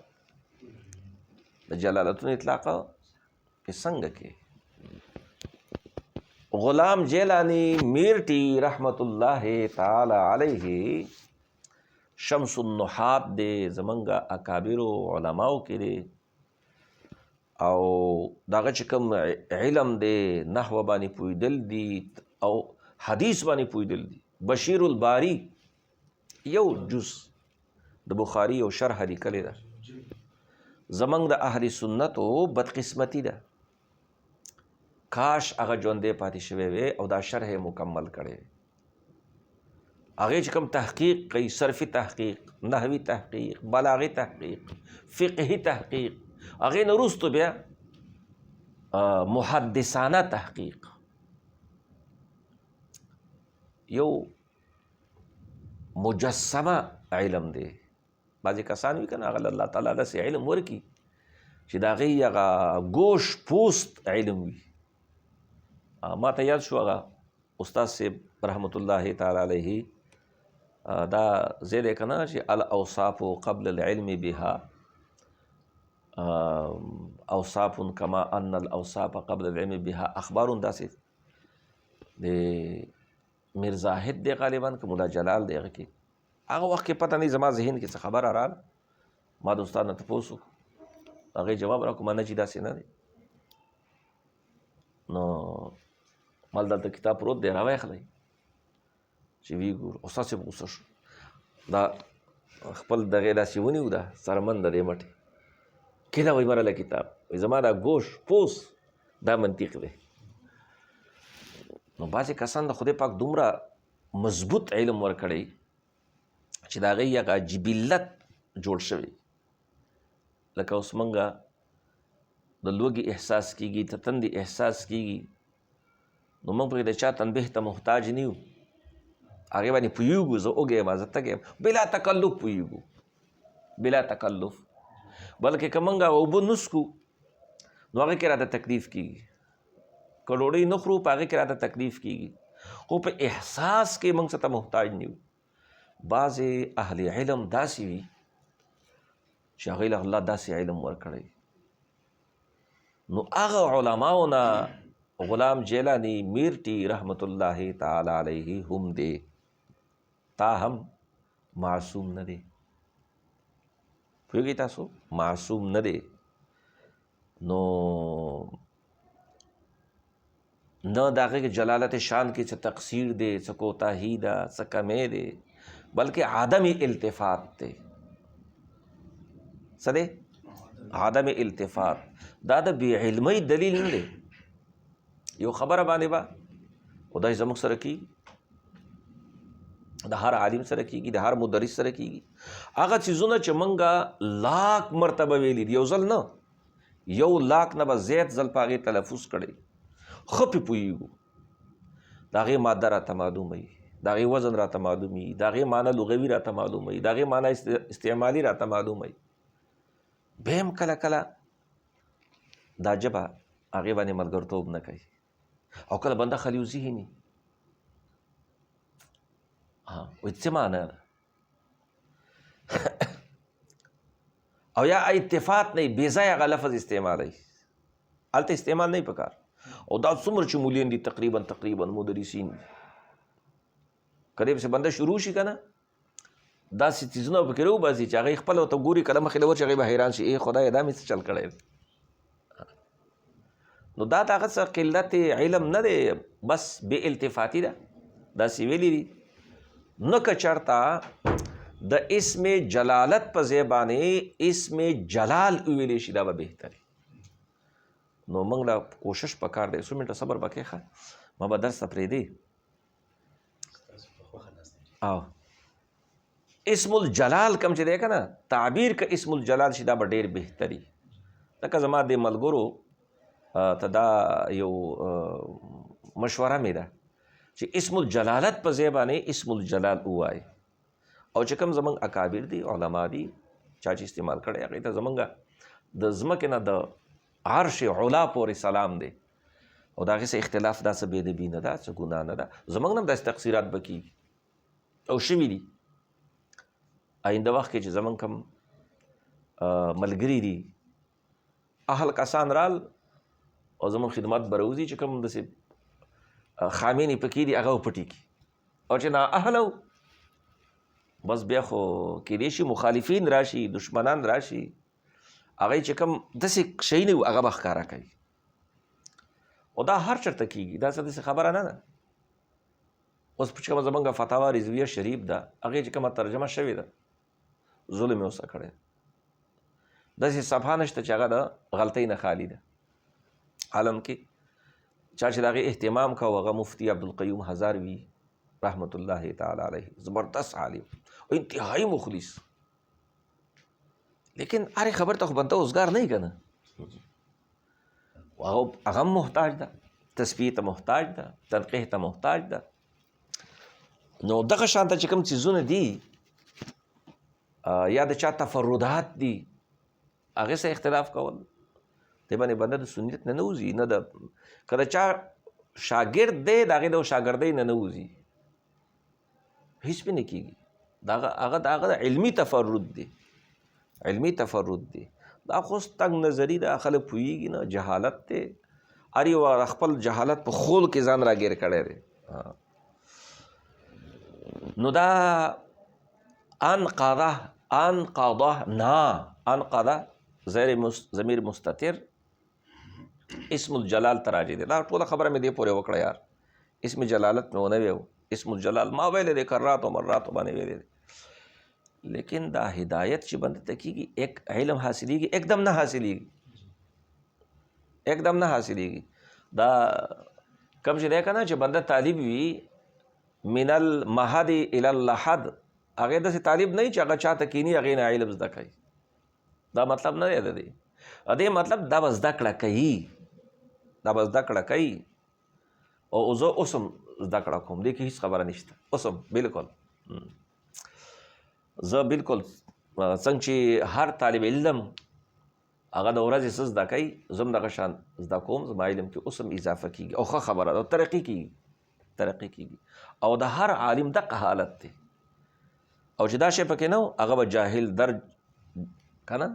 د جلالتن اطلاق پې څنګه کې؟ غلام جیلانی میرٹی رحمت اللہ تعالی علیہ شمس النحات دے، زمنگا اکابرو علماؤ کے دے، او دغه چې کوم علم دی نحو باندې پوهېدل دي او حدیث باندې پوهېدل دي. بشیر الباری یو جز د بخاري او شرح لیکلې ده. زمونږ د اهل سنتو بدقسمتي ده، کاش هغه ژوندی پاتې شوی وی او دا شرح یې مکمل کړی وی. هغې چې کوم تحقیق کوي، صرفي تحقیق، نحوي تحقیق، بلاغي تحقیق، فقهي تحقیق، هغې نه وروستو بیا محدثانه تحقیق. یو مجسمه علم دی. بعضې کسان وي که نه، هغه الله تعالی داسې علم ورکي چې د هغې هغه ګوش پوست علم وي. ما ته یاد شو هغه استاد صاحب رحمت الله تعالی علیه دا ځای دی که نه چې الاوصاف قبل العلم بها اوصاف کما ان الاوصاف قبل العلم بها اخبار. داسې د میرزاهد دی غالبا که مولا جلال دی. هغه کې هغه وخت کې پته نه زما ذهن کې څه خبره راغله. ما د استاد نه تپوس وکړو، هغې جواب راکړو ما نه چې داسې نه دی. نو مال دلته کتاب پروت دی، راویخلی چې ویې ګورو. استاد صاحب غوسه شو، دا خپل دغې داسې ونیو، دا څرمن د دې مټې کېده وایي مرله کتاب، وایي زما دا ګوش پوس دا منطق دی. نو بعضې کسان د خدای پاک دومره مضبوط علم ورکړی چې د هغې هغه جبلت جوړ شوی. لکه اوس موږ د لوږې احساس کېږي، د تندې احساس کېږي، نو موږ پکې د چا تنبیه ته محتاج نه یو. هغې باندې پوهېږو، زه وږی یم، زه تږی یم، بلا تکلف پوهېږو، بلا تکلف. بلکې که موږ اوبه نه څښو نو هغې کې راته تکلیف کېږي، که ډوډۍ نه خورو په هغې کې راته تکلیف کېږي، خو په احساس کې موږ څه ته محتاج نه یو. بعضې اهل علم داسې وي چې هغوی له الله داسې علم ورکړی. نو هغه علماو نه غلام جیلانی میرټي رحمت الله تعالی علیه هم دی، تاهم معصوم نه دی. پوهېږئ تاسو معصوم نه دی. نو نه د هغې جلالت شان کې څه تقصیر دی، څه کوتاهي ده، څه کمی دی، بلکې عدم التفات دی. څه دی؟ عدم التفات. دا د بې علمۍ دلیل نه دی. یو خبره باندې به خدای زموږ سره کېږي، د هر عالم سره کېږي، د هر مدرس سره کېږي. هغه څیزونه چې موږ لاک مرتبه ویلي دي، یو ځل نه، یو لاک نه به زیات ځل په هغې تلفظ کړی، ښه پې پوهېږو. د هغې ماده راته معلوموي، د هغې وزن راته معلومي، د هغې معنی لغوي راته معلوموي، د هغې معنی استعمالي راته معلوموي. بیا هم کله کله دا ژبه هغې باندې ملګرتوب نه کوي، او کله بنده خلیو ذهني وایي څه معنی ده، او یا اتفاق نه بې ځایه هغه لفظ استعمالوي، هلته استعمال نه پکار. او دا څومره چې مولین دي تقریبا مدرسین دي، که دې پسې بنده شروع شي که نه، داسې څیزونه به پکې راوباسي چې هغې خپله ورته ګوري، که له مخې له ورشي هغې به حیران شي، ای خدایه دا مې څه چل کړی دی. نو دا د هغه څه قلت علم نه دی، بس بې التفاتي ده. داسې ویلي دي نه که چېرته د اسم جلالت په ځای باندې اسم جلال وویلی شي، دا به بهتري. نو موږ له کوشش پکار دی. 100 منټه صبر به کوې ښه، ما به درس ته پرېږدې. او اسم الجلال کم چې دی که نه، تعبیر که اسم الجلال شي دا به ډېر بهتري. لکه زما د ملګرو ته دا یو مشوره مې ده چې اسم الجلالت په ځای باندې اسم الجلال ووایي. او چې کوم زموږ اکابر دي، علما دي، چا چې استعمال کړی هغې ته زموږ د ځمکې نه د عرش علا پورې سلام دی. او د هغې څه اختلاف دا څه بېدبي نه ده، څه ګناه نه ده. زموږ نه هم داسې تقصیرات به کېږي او شوي دي. آینده وخت کې چې زموږ کوم ملګري دي، اهل کسان رال او زموږ خدمت به راوځي چې کوم داسې خامینې پکې دي هغه وپټي کړي، او چې نا اهله بس بیا خو کېدای شي مخالفین راشي، دشمنان راشي، هغه چې کوم داسې شی نه وي هغه به ښکاره کوي. او دا هر چېرته کېږي، دا څه داسې خبره نه ده. اوس چې کومه زمونږ فتاوا رضویه شریف ده هغې چې کومه ترجمه شوې ده ظلم یې ورسره کړی. داسې صفحه نشته چې هغه د غلطۍ نه خالي ده. عالم کې چا چې د هغې اهتمام کوو هغه مفتي عبدالقیوم هزاروي رحمت الله تعالی علیه، زبردست عالم او انتهایی مخلص. لیکن هرې خبر ته خو بنده اوزګار نه وي که نه، هغه هم محتاج ده، تصفیې ته محتاج ده، تنقیح ته محتاج ده. نو دغه شانته چې کوم څیزونه دي یا د چا تفردات دي هغې سره اختلاف کول دې باندې بنده د سنت نه وځي، نه د که د چا شاګرد دی د هغې د شاګردۍ نه وځي، هېڅ پې نه کېږي. هغه د هغه علمي تفرد دی، علمي تفرد دی. دا خو تنګ نظري ده، خلک پوهېږي نه، جهالت دی. هر یو خپل جهالت په خول کې ځان راګیر کړی دی. نو دا انقضه انقضه ضمیر مستتر اسم الجلال ته راجع دی. دا ټوله خبره مې دې پورې وکړه یار، اسم جلالت مې ونه ویو، اسم الجلال ما ویلی دی کراتو مراتو باندې ویلی دی. لیکن دا هدایت چې بنده ته کېږي ایک علم حاصلېږي، एकदम نه حاصلېږي، एकदम نه حاصلېږي. دا کوم چې دی که نه چې بنده طالب وي من المهد الى اللحد، هغې داسې طالب نه وي چې هغه چاته کیني هغې نه علم زده کوي. دا مطلب نه دی د دې. دې مطلب دا به زده کړه کوي، دا به زده کړه کوي. او زه اوس هم زده کړه کوم، دې کې هېڅ خبره نشته. اوس هم بالکل زه بالکل څنګه چې هر طالب علم هغه د ورځې څه زده کوي، زه هم دغه شان زده کوم. زما علم کې اوس هم اضافه کېږي او ښه خبره ده، ترقي کېږي. او د هر عالم دغه حالت دی. او چې دا شی پکې نه و هغه به جاهل درج که نه،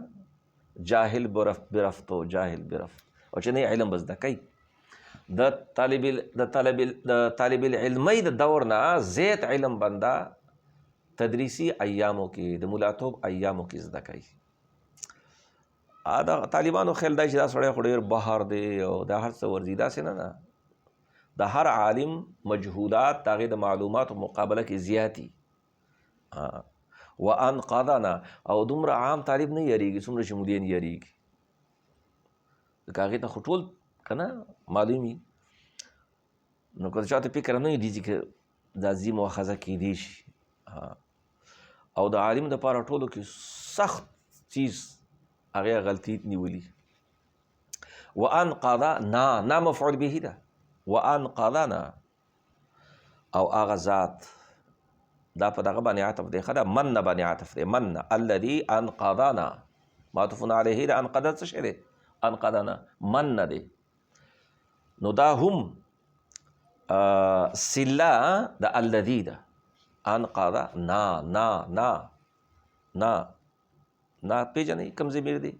جاهل برفت و جاهل برفت. او چې نه علم به زده کوي. د طالب العلمۍ د دور نه زیات علم بنده تدریسي ایامو کې د ملاتوب ایامو کې زده کوي. دا طالبانو خیال دی چې دا سړی خو ډېر بهر دی او دا هر څه ورځي، داسې نه ده. د هر عالم مجهودات د هغې د معلوماتو مقابله کې زیاتي. وانقضنا او دومره عام طالب نه یریږي څومره چې مولین یریږي، ځکه هغې ته خو ټول که نه معلوم وي. نو که چاته فکر نه وي چې دا ځي مؤاخذه کېدی شي. او د عالم دپاره ټولو کې سخت چیز هغې غلطي نیولي. وانقضنا مفعول به ده، وانقضنا او هغه ذات دا په دغه باندې عطف دی، ښه ده، من باندې عطف دی. من الذي انقضنا معطوف علیه ده. انقضه څه شی دی؟ انقضنا من دی. نو دا هم صله د الذي ده. انقضه نا پیژنئ کوم ضمیر دی؟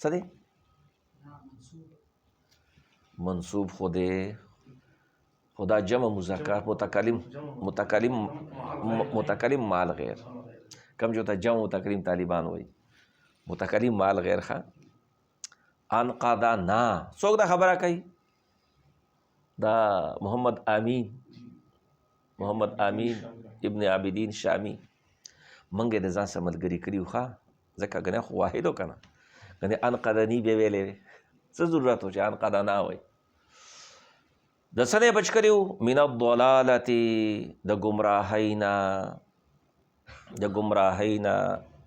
څه دی؟ منصوب خو دی، خدا جمع مذکر متکلم مال غیر. کم جو ته جمع متکلم طالبان وایي، متکلم مال غیر. ښه انقضنا څوک دا خبره کوي؟ دا محمد امین ابن عابدین شامی. منګ د ځان سره ملګري کړي وو، ښه ځکه ګنې خو واحد و که نه، ګنې انقضني بیا ویلی وې، څه ضرورت و چې انقضنا وایي. د څه نه یې بچ کړي وو؟ من الضلالة د ګمراهۍ نه. د ګمراهۍ نه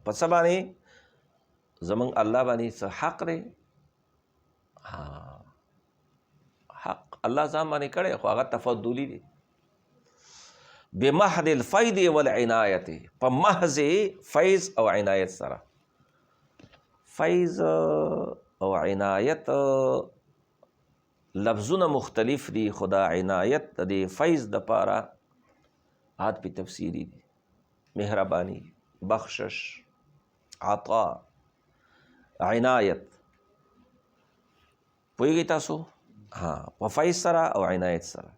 په څه باندې؟ زمونږ الله باندې څه حق دی؟ حق الله ځان باندې کړی، خو هغه تفضلي دی. بمحض الفیض والعنایت، په محض فیض او عنایت سره. فیض او عنایت لفظونه مختلف دي، خو دا عنایت د فیض دپاره عطف تفسیري دي. مهرباني، بخشش، عطا، عنایت. پوهېږئ تاسو؟ په فیض سره او عنایت سره.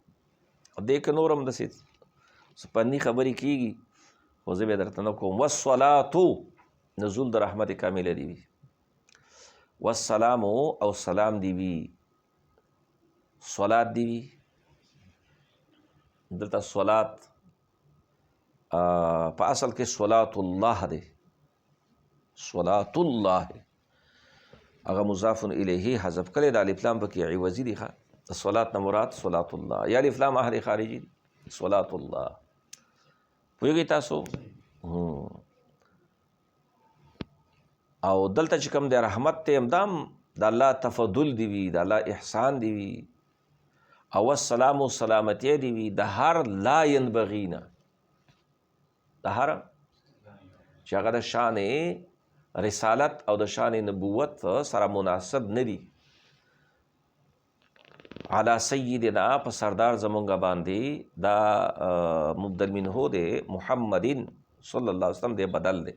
دې که نور هم داسې فني خبرې کېږي، خو زه بیا درته نه کوم. والصلاة نزول د رحمت کامله دی وي. والسلام او سلام دی وي، صلات دی وي. دلته صلات په اصل کې صلات الله دی، صلات الله هغه مضاف الیه حذف کړی، د الف لام پکې عوضي دی. د صلات نه مراد صلات الله، یا الف لام احد خارجي دی، صلات الله. پوهیږئ تاسو؟ او دلته چې کوم د رحمت ته همدام د الله تفضل دی وي، د الله احسان دی وي، او السلام و سلامتی دی وي د هر لا ینبغي نه، د هر چې هغه د شان رسالت او د شان نبوت سره مناسب نه دي. علی سیدنا په سردار زمونږ باندې دا مبدل منه دی، محمدین صلی الله علیه وسلم دی بدل دی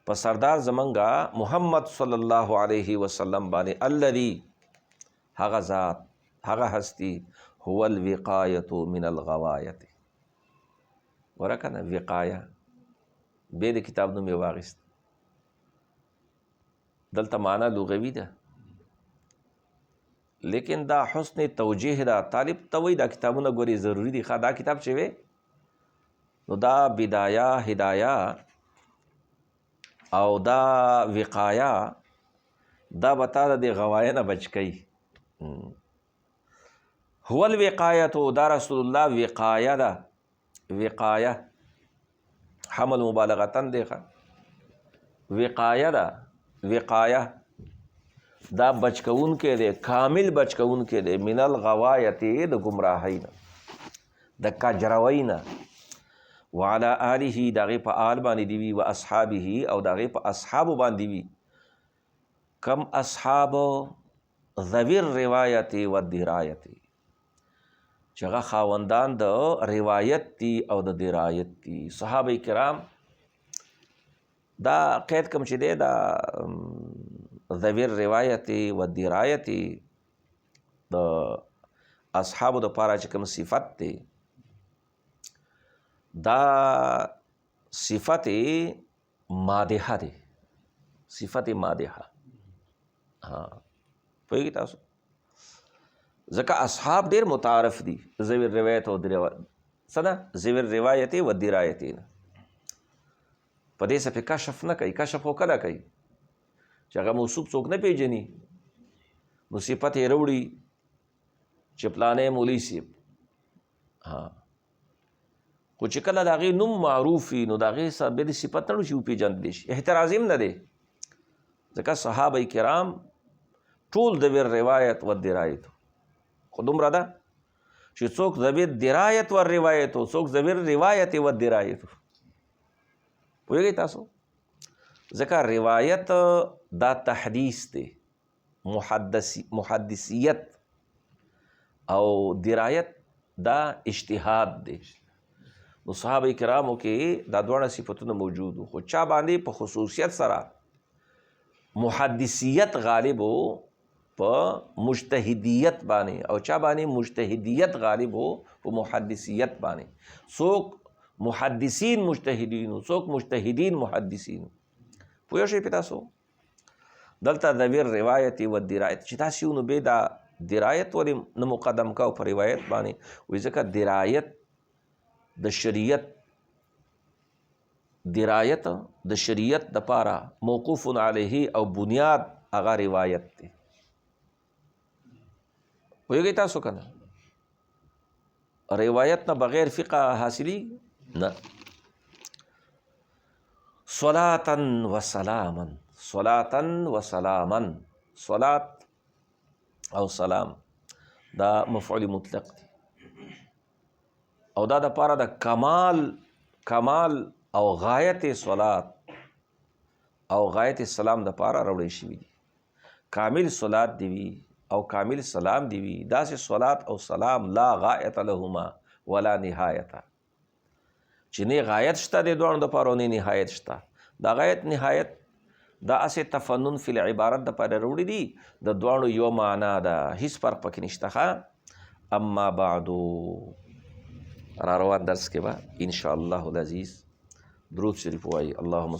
په سردار زمونږ محمد صلی الله علیه وسلم باندې. الذي هغه ذات، هغه هستی، هو الوقایة من الغوایة. ګوره که نه وقایه بې د کتاب نوم یې واخیست، دلته معنا لغوي ده، لیکن دا حسن توجیه ده. طالب ته وایي دا کتابونه ګورې ضروري دي. دا کتاب چې وی نو دا بدایه، هدایه او دا وقایه دا به تا د غوایه نه بچ کوي. هو الوقایة دا رسول الله وقایه ده. وقایه حمل مبالغتن دی. وقایه ده، وقایه دا بچکون کې دی، کامل بچکون کې دی. من الغوایت د گمراهی نه، د کجروی نه. وعلى آله داغه په آل باندې دی وی، و اصحابه او داغه په اصحاب باندې وی. کم اصحاب ذوی الروایت و الدرایت، چې هغه خاوندان د روایت دي او د درایت دي. صحابه کرام دا قید کوم چې دی دا ذوی الروایت و الدرایت د اصحابو د پاره چې کوم صفت دی، دا صفت مادحه دی، صفت مادحه. پوهیږئ تاسو؟ ځکه اصحاب ډېر متعارف دي، ذوی الروایت او څه ده ذوی الروایت و الدرایت نه. په دې څه کشف نه کوي. کشف خو کله کوي چې هغه موصوف څوک نه پیژني، نو صفت یې راوړي چې پلانې مولوي صاحب. خو چې کله د هغې نوم معروف وي نو د هغې سره بیا د صفت نه شي وپېژندلی شي. احتراز هم نه دی، ځکه صحابه کرام ټول ذوی الروایت و الدرایت. خو دومره ده چې څوک ذوی الدرایت و الروایت، څوک ذوی الروایت و الدرایت. پوهیږئ تاسو؟ ځکه روایت دا تحدیث دی، محدثیت، او درایت دا اجتهاد دی. نو صحابه کرامو کې دا دواړه صفتونه موجود وو، خو چا باندې په خصوصیت سره محدثیت غالب و په مجتهدیت باندې، او چا باندې مجتهدیت غالب و په محدثیت باندې. څوک محدثین مجتهدین، څوک مجتهدین محدثین. پوه شئ په تاسو؟ دلته ذوی الروایت و الدرایت چې تاسې نو بې دا درایت ولې نه مقدم کا په روایت باندې؟ وایي ځکه درایت د شریعت، درایت د شریعت د پاره موقوف علیه او بنیاد هغه روایت دی. پوهیږئ تاسو که نه؟ روایت نه بغیر فقه حاصلي نه. صلاة و سلاما، صلاة و سلاما، صلات او سلام دا مفعول مطلق دی، او دا د پاره د کمال او غایت صلات او غایت سلام د پاره راوړی شوي دي. کامل صلات دی وي او کامل سلام دی وي. داسې صلات او سلام لا غایت لهما ولا نهایت، چې نه غایت شته د دواړو د پاره نه نهایت شته. دا غایت نهایت دا اسې تفنن فی العبارت د پاره راوړي دي، د دواړو یو معنا ده، هیڅ فرق پکې نشته. اما بعدو را روان درس کې به ان شاء الله العزیز درود شریف وایي. اللهم